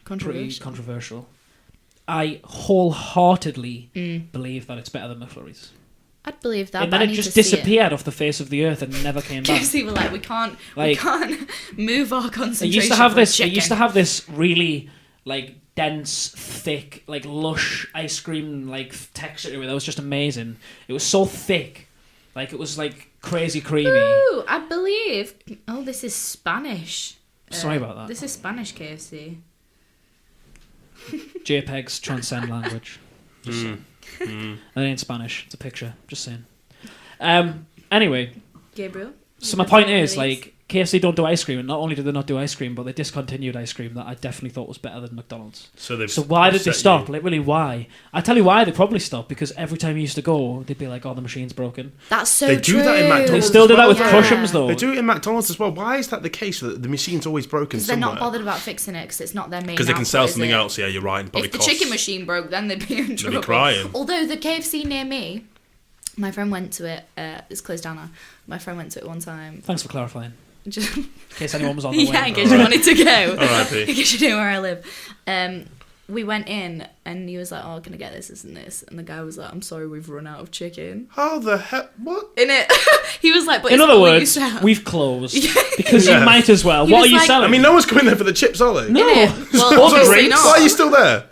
Controversial. controversial. I wholeheartedly believe that it's better than McFlurry's. I'd believe that, And but then I it need just to see it. disappeared off the face of the earth and never came back. KFC were like, we can't Like- move our concentration. It used to have from this. It chicken. used to have this really like dense, thick, like lush ice cream like texture to it. That was just amazing. It was so thick, like it was like crazy creamy. Ooh, I believe. Oh, this is Spanish. Sorry about that. This is Spanish KFC. JPEGs transcend language. Just saying. That ain't Spanish. It's a picture. Just saying. Anyway, Gabriel. so my point is, like, KFC don't do ice cream, and not only did they not do ice cream, but they discontinued ice cream that I definitely thought was better than McDonald's. So why did they upset stop? you. Like, really, why? I tell you why they probably stopped, because every time you used to go, they'd be like, "Oh, the machine's broken." That's so They do true. that in McDonald's. They still do that with Yeah. Crush'ems, though. They do it in McDonald's as well. Why is that the case? That the machine's always broken Because they're somewhere? not bothered about fixing it because it's not their main. Because they can output, sell is something it? else. Yeah, you're right. And probably If the costs. chicken machine broke, then they'd be in trouble. crying. Although the KFC near me, my friend went to it. It's closed down now. My friend went to it one time. Thanks for clarifying. Just, In case anyone was on the way. yeah, in case you wanted to go. R.I.P. In case you know where I live. we went in and he was like, "Oh, can I get this and this?" And the guy was like, "I'm sorry, we've run out of chicken." How the hell? What? In it, he was like, "But In it's other all words, you sell." we've closed because Yeah. you might as well. He What are was you like- selling? I mean, no one's coming there for the chips, are they? No. Innit? Well, All the obviously drinks. not. Why are you still there?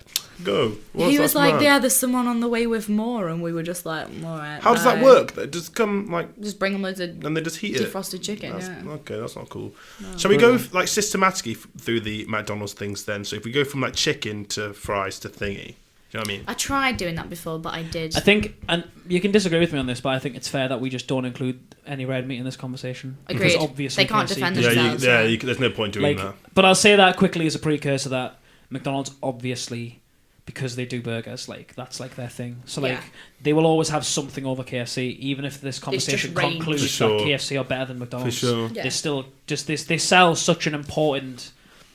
Go. He was That's like, mad. "Yeah, there's someone on the way with more," and we were just like, "All right." How does that bye." work? They just come like, Just bring them loads of and they just heat it. defrosted chicken. That's, Yeah. Okay, that's not cool. Shall we go like systematically through the McDonald's things then? So if we go from like chicken to fries to thingy, do you know what I mean? I tried doing that before, but I did. I think, and you can disagree with me on this, but I think it's fair that we just don't include any red meat in this conversation. Agreed. Because obviously They can't KFC defend does. themselves. There's no point doing Like, that. but I'll say that quickly as a precursor that McDonald's obviously, because they do burgers, like that's like their thing. So like Yeah. they will always have something over KFC, even if this conversation range. concludes For sure. that KFC are better than McDonald's. For sure. Yeah. They still just this they sell such an important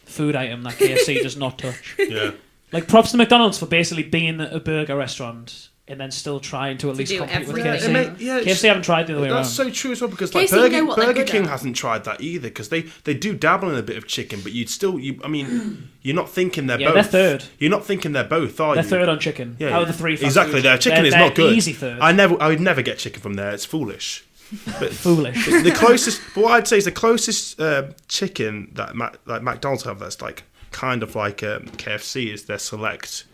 food item that KFC does not touch. Yeah. Like props to McDonald's for basically being a burger restaurant and then still trying to at least do compete with everything. KFC. Yeah, KFC haven't tried the other way around. That's so true as well because like KFC know Burger, what they're Burger good King at. hasn't tried that either because they do dabble in a bit of chicken, but I mean, you're not thinking they're Yeah, both. they're third. You're not thinking they're both, are They're you? third on chicken. Yeah, Out of the three, fast exactly. food. Their chicken is They're not good. Easy third. I would never get chicken from there. It's foolish. But Foolish. the closest, but what I'd say is the closest chicken that like McDonald's have that's like kind of like KFC is their select.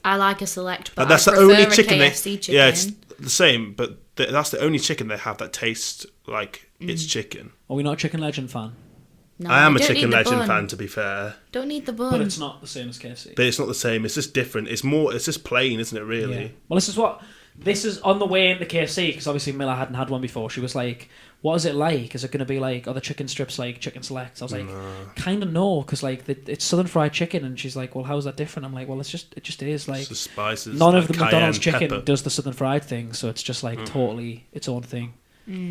I like a select, but That's I the only prefer a chicken KFC they. chicken. Yeah, it's the same, but that's the only chicken they have that tastes like it's chicken. Are we not a Chicken Legend fan? No, I am a don't Chicken need the Legend bun. fan, to be fair, Don't need the But bun. it's not the same as KFC. but it's not the same. It's just different. It's just plain, isn't it? Really. Yeah. Well, this is on the way into KFC because obviously Miller hadn't had one before. She was like, "What is it like? Is it going to be like are the chicken strips like chicken select?" I was like, "Kind of no, because like it's southern fried chicken." And she's like, "Well, how is that different?" I'm like, "Well, it just is like It's the spices. none like of the McDonald's cayenne chicken pepper. does the southern fried thing, so it's just like totally its own thing,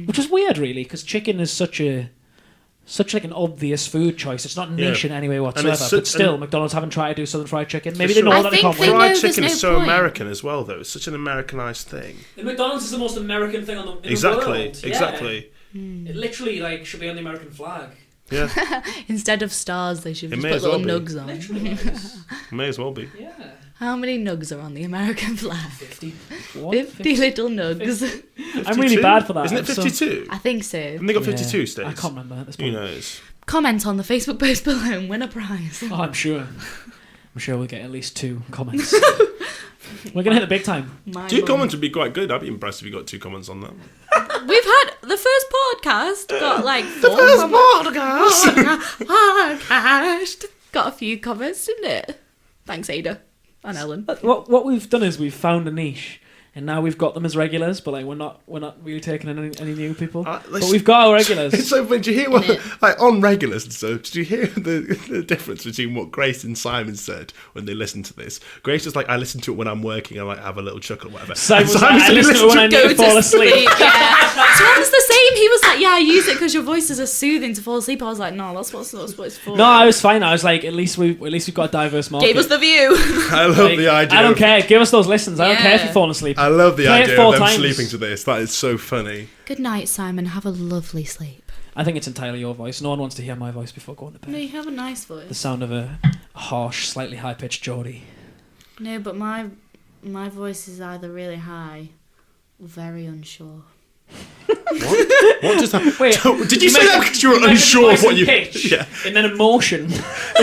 which is weird, really, because chicken is such like an obvious food choice. It's not niche Yeah. in any way And whatsoever. it's But such still, an- McDonald's haven't tried to do southern fried chicken. Maybe For they know sure. that I they can't think they win. know Fried there's chicken no is so point. American as well, though. It's such an Americanized thing. The McDonald's is the most American thing on the Exactly. world. Exactly. It literally like should be on the American flag. Yeah. Instead of stars, they should It just may put as well little be. nugs on. Literally, is. May as well be. Yeah. How many nugs are on the American flag? 50. 50 little nugs. I'm really 52? bad for that. Isn't it I'm so- 52? I think so. Haven't they got 52 Yeah. states? I can't remember at this Who point. knows? Comment on the Facebook post below and win a prize. Oh, I'm sure. I'm sure we'll get at least 2 comments. We're gonna hit the big time. My 2 mum. comments would be quite good. I'd be impressed if you got 2 comments on that. We've had the first podcast got like 4 podcast got a few comments, didn't it? Thanks, Ada and Ellen. What we've done is we've found a niche, and now we've got them as regulars. But like we're not really taking in any new people. But we've got our It's regulars. so funny. Did you hear what, Innit? like, on regulars and so, did you hear the difference between what Grace and Simon said when they listened to this? Grace was like, I listen to it when I'm working, I like have a little chuckle or whatever. Simon And was like, I listen to it when I need to fall asleep. Yeah. Tom's the same. He was like, "Yeah, I use it because your voices are soothing to fall asleep." I was like, "No, that's what it's for." No, I was fine. I was like, at least we've got a diverse market. Gave us the view. I love Like, the idea. I don't of- care. Give us those listens. I don't care if Yeah. you're falling asleep. I love the Play it idea 4 of them times. sleeping to this. That is so funny. Good night, Simon. Have a lovely sleep. I think it's entirely your voice. No one wants to hear my voice before going to bed. No, you have a nice The voice. sound of a harsh, slightly high-pitched Geordie. No, but my voice is either really high or very unsure. What does that? Wait, Did you say that because you were unsure of what you? pitch, Yeah. and then emotion.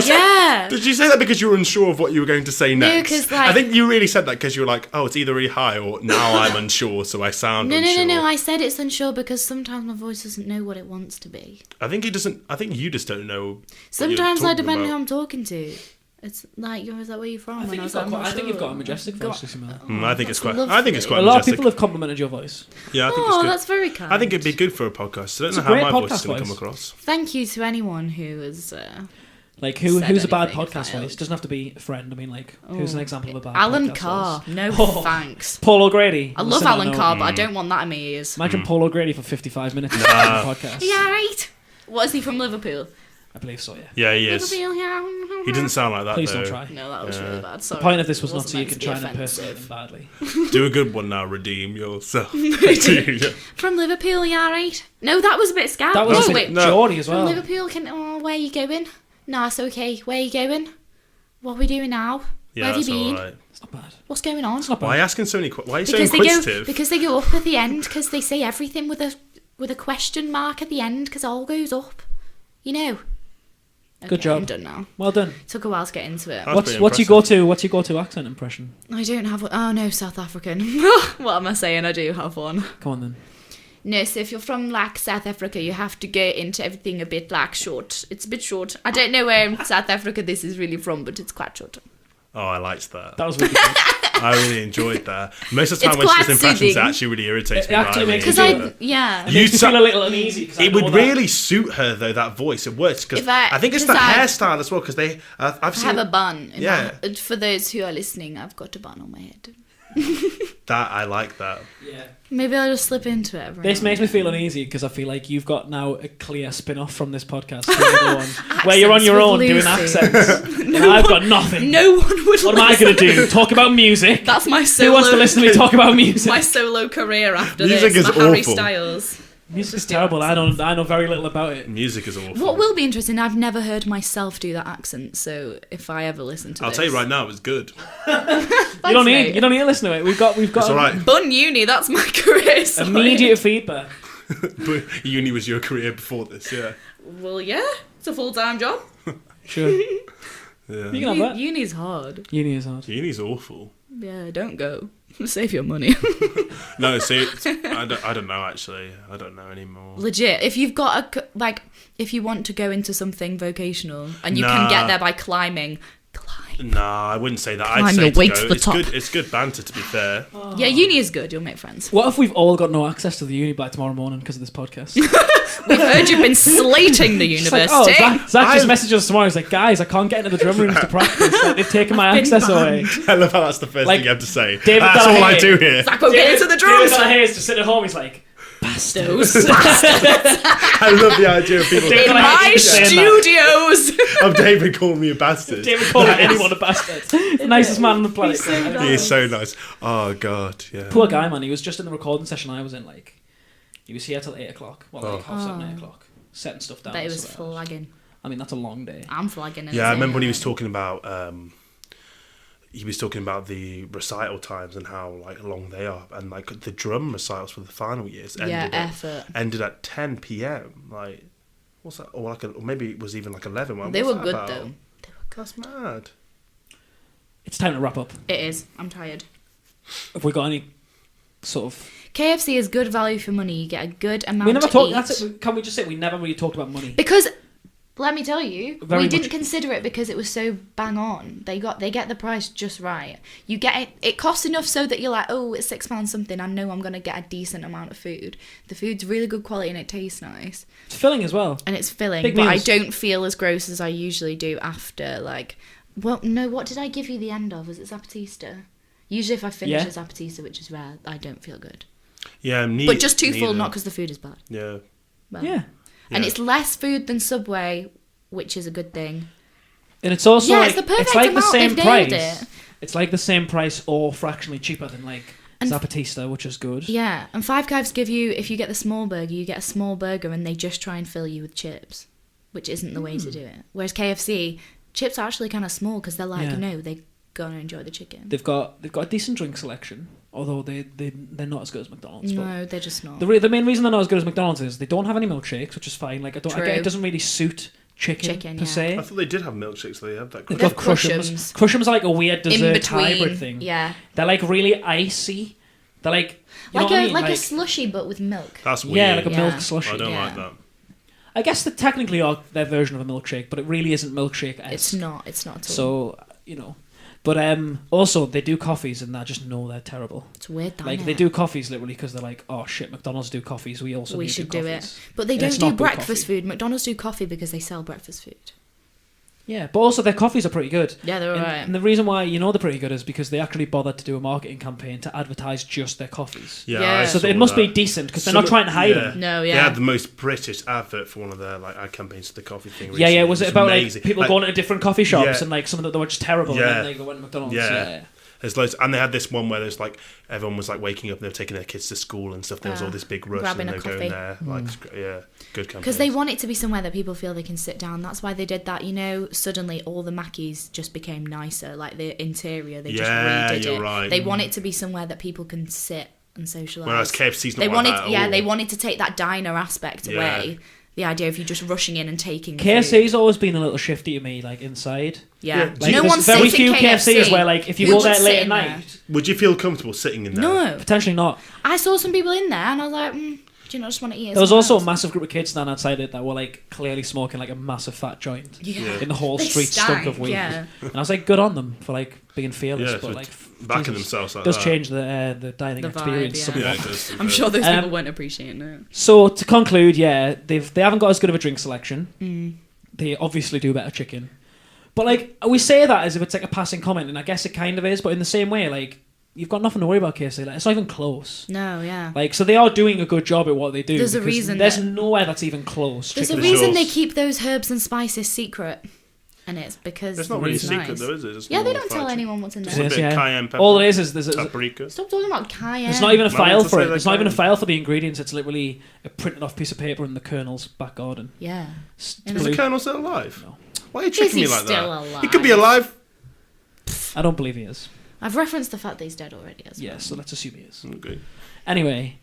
Yeah. Did you say that because you were unsure of what you were going to say next? 'cause, like- I think you really said that because you were like, oh, it's either really high or now I'm unsure, so I sound No, unsure. no. I said it's unsure because sometimes my voice doesn't know what it wants to be. I think it doesn't. I think you just don't know. what you're Sometimes I talking depend about. who I'm talking to. It's like, is that where you're from? I think, And you've was got, like, I'm quite, not I think you've sure. got a majestic Got- voice, Lucy Miller. I think it's quite. that's I think it's lovely. quite A lot of majestic. people have complimented your voice. Yeah, I think Oh, it's good. that's very kind. I think it'd be good for a podcast. I don't It's know a how great my voice is podcast going to voice. come across. Thank you to anyone who has. Like, Said who's a bad anything podcast filed. voice? Doesn't have to be a friend. I mean, like, who's an example of a bad Alan podcast Carr. voice? No Oh. thanks. Paul O'Grady. I love Listen, Alan know. Carr, but I don't want that in my ears. Imagine Paul O'Grady for 55 minutes on the podcast. Yeah, right. What is he from Liverpool? I believe so, yeah. Yeah, he is. Liverpool, yeah. He doesn't sound like that. Please though. don't try. No, that was really bad. The Sorry. point of this was It not wasn't so you meant can to try be and impersonate offensive. them badly. Do a good one now. Redeem yourself. From Liverpool, yeah, right. No, that was a bit scout. That was no, a bit wait. No. Geordie as From well. Liverpool, where are you going? Nah, it's okay. Where are you going? What are we doing now? Yeah, Where have that's you been? all right. It's not bad. What's going on? It's not Why are bad. you asking so many? Why are you so Because inquisitive? they go up at the end because they say everything with a question mark at the end because it all goes up. You know. Good job. I'm done now. Well done. Took a while to get into it. That's What's pretty what's your impressive. what's your go-to accent impression? I don't have one. Oh no, South African. What am I saying? I do have one. Come on then. No, so if you're from like South Africa, you have to go into everything a bit like short. It's a bit short. I don't know where in South Africa this is really from, but it's quite short. Oh, I liked that. That was really good. I really enjoyed that. Most of the time It's when she quite does impressions, it soothing. actually really irritates It me. actually makes me Because feel it. yeah. It makes me so- feel a little uneasy. 'Cause I It know would that- really suit her though. That voice, it works because If I- I think it's the because I- hairstyle as well. Because I've I seen have a bun. In Yeah. For those who are listening, I've got a bun on my head. that. I like that. Yeah. Maybe I'll just slip into it. every This now makes and me feel then. uneasy because I feel like you've got now a clear spin-off from this podcast to another one where you're on your with own doing Lucy. accents. And I've got nothing. No one would. What am I going to do? Talk about music? That's my solo. Who wants to listen to me talk about music? My solo career after Music this. is My Harry awful. Styles. Music is terrible. I know very little about it. Music is awful. What will be interesting? I've never heard myself do that accent, so if I ever listen to I'll this, tell you right now, it's good. You don't mate. need to listen to it. We've got It's all right. Bun uni. That's my career. Sorry. immediate feedback. But uni was your career before this, yeah. Well, yeah, it's a full-time job. Sure. You Yeah. can have that. Uni's hard. Uni is hard. Uni's awful. Yeah, don't go. Save your money. No, see, I don't know actually. I don't know anymore. Legit. If you've got if you want to go into something vocational and you Nah. can get there by climbing, climb. No, I wouldn't say that. Climb I'd say your to way go. to the It's top. good. It's good banter, to be fair. Yeah, uni is good. You'll make friends. What if we've all got no access to the uni by tomorrow morning because of this podcast? We've heard you've been slating the It's like, university. oh, Zach just I- messaged us tomorrow. He's like, guys, I can't get into the drum rooms to practice. Like, they've taken my access away. I love how that's the first Like, thing you have to say. David That's all I Delahaye. do here. Zach won't get into the drums. David Delahaye's just sitting at home. He's like, Those I love the idea of people. David in Delahaye my keeps saying that. studios. Of David calling me a bastard. David calling anyone a bastard. The nicest man on the planet. He's so He is so nice. Oh god, yeah. Poor guy, man. He was just in the recording session I was in. Like, he was here till 8 o'clock. Well, like Oh. 7, 8 o'clock, setting stuff down. But it was so that- flagging. I mean, that's a long day. I'm flagging. Yeah, I remember when he was talking about the recital times and how like long they are, and like the drum recitals for the final years effort. ended at 10 p.m. Like, what's that? Or like, or maybe it was even like 11. Like, They what's were that good about? though. That's mad. It's time to wrap up. It is. I'm tired. Have we got any sort of... KFC is good value for money. You get a good amount We never to talked... eat. That's it. Can we just say we never really talked about money? Because let me tell you, Very we didn't much- consider it because it was so bang on. They get the price just right. You get it. It costs enough so that you're like, oh, it's £6 something. I know I'm gonna get a decent amount of food. The food's really good quality and it tastes nice It's filling as well. and it's filling. Big but meals. I don't feel as gross as I usually do after. Like, well, no. What did I give you the end of? Was it Zapatista? Usually, if I finish Yeah. a Zapatista, which is rare, I don't feel good. Yeah, But just too full, not because the food is bad. Yeah. Well, Yeah. And Yeah. it's less food than Subway, which is a good thing. And it's also Yeah, like... it's the perfect like the amount. same They've nailed price. it. It's like the same price or fractionally cheaper than like And- Zapatista, which is good. Yeah, and Five Guys give you, if you get the small burger, you get a small burger and they just try and fill you with chips, which isn't the way to do it. Whereas KFC, chips are actually kind of small because they're like, Yeah. no, they're going to enjoy the chicken. They've got a decent drink selection, although they're not as good as McDonald's. but No, they're just not. the main reason they're not as good as McDonald's is they don't have any milkshakes, which is fine. Like I get True. it doesn't really suit chicken per yeah. se. I thought they did have milkshakes. So they had that. They've They got have crushums. crushams. Crushums are like a weird In dessert between, hybrid thing. yeah. They're like really icy. They're like you know Like what I a mean? like a slushy but with milk. That's weird. yeah, like a Yeah. milk slushy. I don't Yeah. like that. I guess they technically are their version of a milkshake, but it really isn't milkshake. It's not at all. So you know, but also they do coffees, and I just know they're terrible. It's weird that Like they do coffees literally because they're like, oh shit, McDonald's do coffees. We also we need should to do do coffees. it. But they And it's don't do not good breakfast coffee. food. McDonald's do coffee because they sell breakfast food. Yeah, but also their coffees are pretty good. Yeah, they're And, alright. and the reason why you know they're pretty good is because they actually bothered to do a marketing campaign to advertise just their coffees. Yeah. Yeah. I So saw it must be that. decent because they're Some not trying to hide yeah. them. No, They yeah. had the most British advert for one of their like ad campaigns for the coffee thing. Yeah, Recently. yeah. Was it about amazing. like people going to different coffee shops Yeah. and like some of them they were just terrible Yeah. and then they go to McDonald's? Yeah. Yeah. There's loads, and they had this one where there's like everyone was like waking up and they were taking their kids to school and stuff. There was all this big rush grabbing and a they were coffee. going there. Like, good campaign. Because they want it to be somewhere that people feel they can sit down. That's why they did that. You know, suddenly all the Mackies just became nicer. Like the interior, they just redid you're it. right. They want it to be somewhere that people can sit and socialise. Whereas KFC's not they like wanted, that at all. they wanted to take that diner aspect away. The idea of you just rushing in and taking the KFC's food. always been a little shifty to me, like inside. Yeah. Like, No there's one's very sitting few KFC. KFCs where, like, if you We go would there sit late at in night, there. Would you feel comfortable sitting in there? No. potentially not. I saw some people in there and I was like, do you not just want to eat? There was also a somewhere else? massive group of kids standing outside it that were like clearly smoking like a massive fat joint. Yeah. In the whole They street stunk of stank, weed. yeah. And I was like, good on them for like being fearless, Yeah, but for like backing Jesus, themselves like does that. change the dining The vibe, experience yeah. somewhat. Yeah, it does, I'm sure those Um, people weren't appreciating it. So to conclude, yeah, they haven't got as good of a drink selection. They obviously do better chicken, but like we say that as if it's like a passing comment, and I guess it kind of is. But in the same way, like you've got nothing to worry about KFC. Like it's not even close. No, yeah. Like so, they are doing a good job at what they do. There's a because reason There's that- nowhere that's even close. There's a chicken reason sauce. they keep those herbs and spices secret. And it's because It's not really it's secret nice. though, is it? It's Yeah, they normal don't tell fried chicken. anyone what's in Just there. a Yes, bit of yeah. cayenne pepper. All it is there's paprika. Stop talking about cayenne. There's not even a Man, file to for say it. they There's not even a can. file for the ingredients. It's literally a printed off piece of paper in the Colonel's back garden. Yeah. It's And Is blue. the Colonel still alive? No. Why are you tricking he me like still that? alive? He could be alive. I don't believe he is. I've referenced the fact that he's dead already as well. Yeah, so let's assume he is. Okay. Anyway,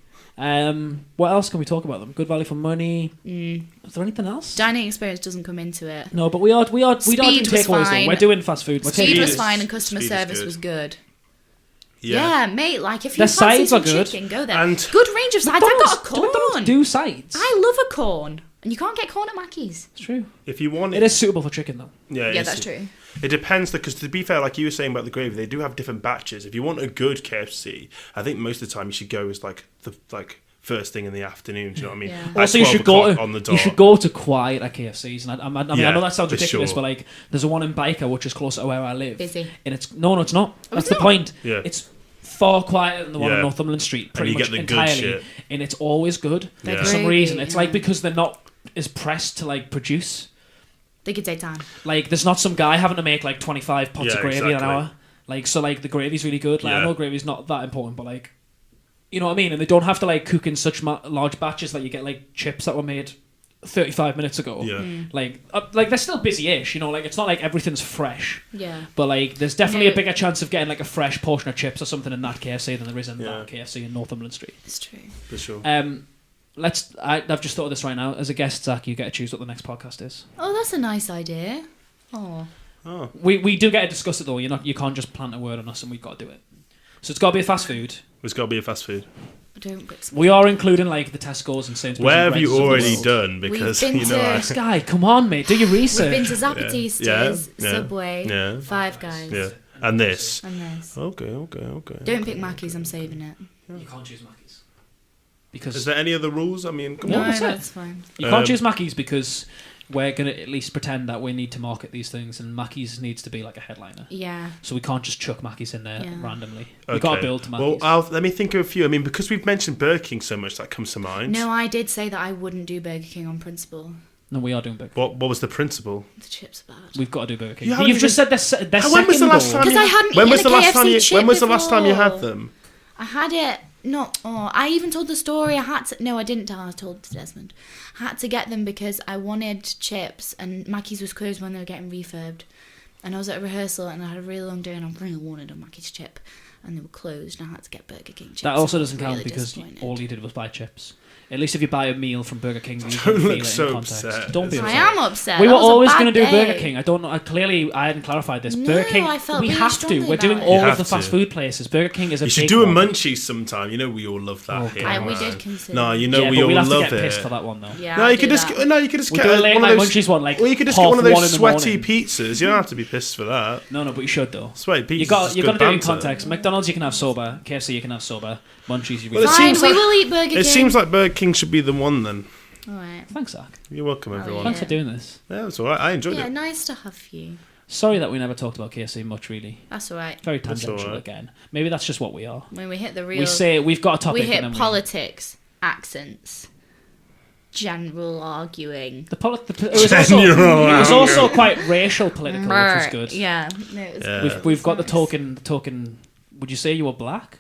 what else can we talk about them? Good value for money. Is there anything else? Dining experience doesn't come into it. No, but we are doing Speed was takeaways though. fine. We're doing fast food. We're Speed taking was is- fine and customer speed is service good. was good. Yeah. Yeah, mate, like if you Their fancy sides some are good. chicken, go there. And Good range of sides. I got a Do McDonald's corn. do sides? I love a corn. And you can't get corn at Mackey's. It's true. If you want It is suitable for chicken though. Yeah, Yeah, it's- that's true. It depends, because to be fair, like you were saying about the gravy, they do have different batches. If you want a good KFC, I think most of the time you should go as like the first thing in the afternoon. Do you know what I mean? Yeah. Like Also, you 12 should go o'clock to on the dot. you should go to quiet at KFCs. And I mean, I Yeah, know that sounds for ridiculous, sure. but like, there's a one in Baker which is closer to where I live. Busy. And it's no, it's not. That's it's the not? point. Yeah. It's far quieter than the one on Yeah. Northumberland Street, pretty you much get the good entirely, shit. and it's always good Yeah. for some Gravy, reason. It's like yeah. because they're not as pressed to like produce. They could take time. Like, there's not some guy having to make like 25 pots Yeah, of gravy in an exactly. hour. Like, so like the gravy's really good. Like, I Yeah. know gravy's not that important, but like, you know what I mean? And they don't have to like cook in such large batches that you get like chips that were made 35 minutes ago. Yeah. Like they're still busy-ish, you know, like it's not like everything's fresh. Yeah. But like there's definitely No. a bigger chance of getting like a fresh portion of chips or something in that KFC than there is in Yeah. that KFC in Northumberland Street. It's true. For sure. I've just thought of this right now. As a guest, Zach, you get to choose what the next podcast is. Oh, that's a nice idea. Oh. Oh. We do get to discuss it though. You can't just plant a word on us, and we've got to do it. So it's got to be a fast food. It's got to be a fast food. Don't expect We are including like the Tesco's and Sainsbury's. Where and have you Greggs of the already world. done? Because We've been you know. to- This guy, come on, mate, do your research. We've been to Zapatistas, Yeah. Subway, Yeah. Five Guys, Yeah. And this. and this. Okay. Don't pick Mackey's, I'm saving it. You can't choose Mackey's because Is there any other rules? I mean, come No, No, on. that's it. that's fine. you can't Um, choose Mackey's because we're gonna at least pretend that we need to market these things, and Mackey's needs to be like a headliner. Yeah. So we can't just chuck Mackey's in there Yeah. randomly. We got to build to Mackey's. Well, let me think of a few. I mean, because we've mentioned Burger King so much, that comes to mind. No, I did say that I wouldn't do Burger King on principle. No, we are doing Burger. What was the principle? The chips are bad. We've got to do Burger King. You You've haven't just said they're When was the last second time? goal. Because I hadn't When eaten was a the last time KFC you? chip When was the last time you before. had them? I had it. I even told the story. I had to. No, I didn't tell. I told it to Desmond. I had to get them because I wanted chips, and Mackey's was closed when they were getting refurbed. And I was at a rehearsal, and I had a really long day, and I really wanted a Mackey's chip, and they were closed, and I had to get Burger King chips. That also I was doesn't count really because disappointed. all you did was buy chips. At least if you buy a meal from Burger King, you Don't can feel look it so in context. upset. Don't be I I upset. am upset. We That were was a always bad going to do day. Burger King. I don't know. I hadn't clarified this. No, Burger King. I felt We really have to. strongly We're doing about it. all You of have the fast to. food places. Burger King is a You should big do a one. munchies sometime. You know we all love that Oh, here. God. We man. did consider. No, you know Yeah, we but all we'll have to love get it. pissed for that one though. Yeah, No, I'll you could do just that. you could just We'll get do a late one night of those. munchies one, like Well, you could just half get one of 1 those in the sweaty morning. pizzas. You don't have to be pissed for that. No, but you should though. Sweaty pizzas. You got is to good do it in banter. context. McDonald's you can have sober. KFC you can have sober. Munchies you Well, really. it Fine, seems we like- will eat Burger King. It seems like Burger King should be the one then. All right. Thanks, Zach. You're welcome, everyone. Thanks Yeah. for doing this. Yeah, it's all right. I enjoyed Yeah, it. nice to have you. Sorry that we never talked about KFC much. Really, That's all right. very That's tangential all right. again. Maybe that's just what we are. When we hit the real, We say we've got a topic. we hit and then politics, accents, general arguing. It was also quite racial political, which was good. Yeah. No, it was Yeah. We've got the token Would you say you were black?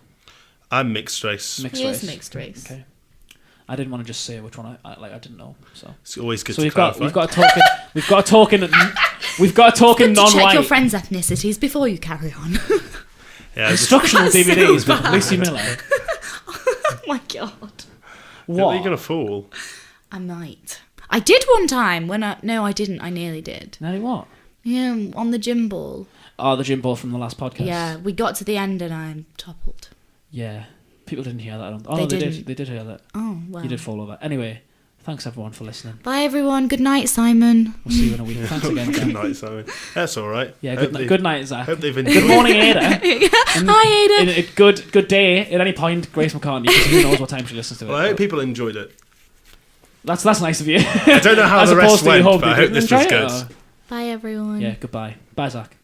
I'm mixed race. Mixed He race. is mixed race. Okay. I didn't want to just say which one I didn't know. So It's always good so to we've got clarify. we've got a token Good to check your non-white friends' ethnicities before you carry on. Yeah, instructional That's so DVDs with bad. Lucy Miller. Oh my god. Are you What? gonna fall? I might. I did one time when no, I didn't. I nearly did. Nelly, what? Yeah, on the gym ball. Oh, the gym ball from the last podcast. Yeah, we got to the end and I toppled. Yeah. People didn't hear that. I don't. Oh, They no, they didn't. did. They did hear that. Oh, well. You did fall over. Anyway, thanks everyone for listening. Bye, everyone. Good night, Simon. We'll see you in a week. Thanks again, Good Jack. night, Simon. That's all right. Yeah, Hope good night, Zach. Hope they've enjoyed. Good morning, Ada. Hi, Ada. In a good day at any point, Grace McCartney, because who knows what time she listens to it. Well, I hope people enjoyed it. That's nice of you. I don't know how As the opposed rest to you went, hope but I you hope didn't this was enjoy good. it, or- Bye, everyone. Yeah, goodbye. Bye, Zach.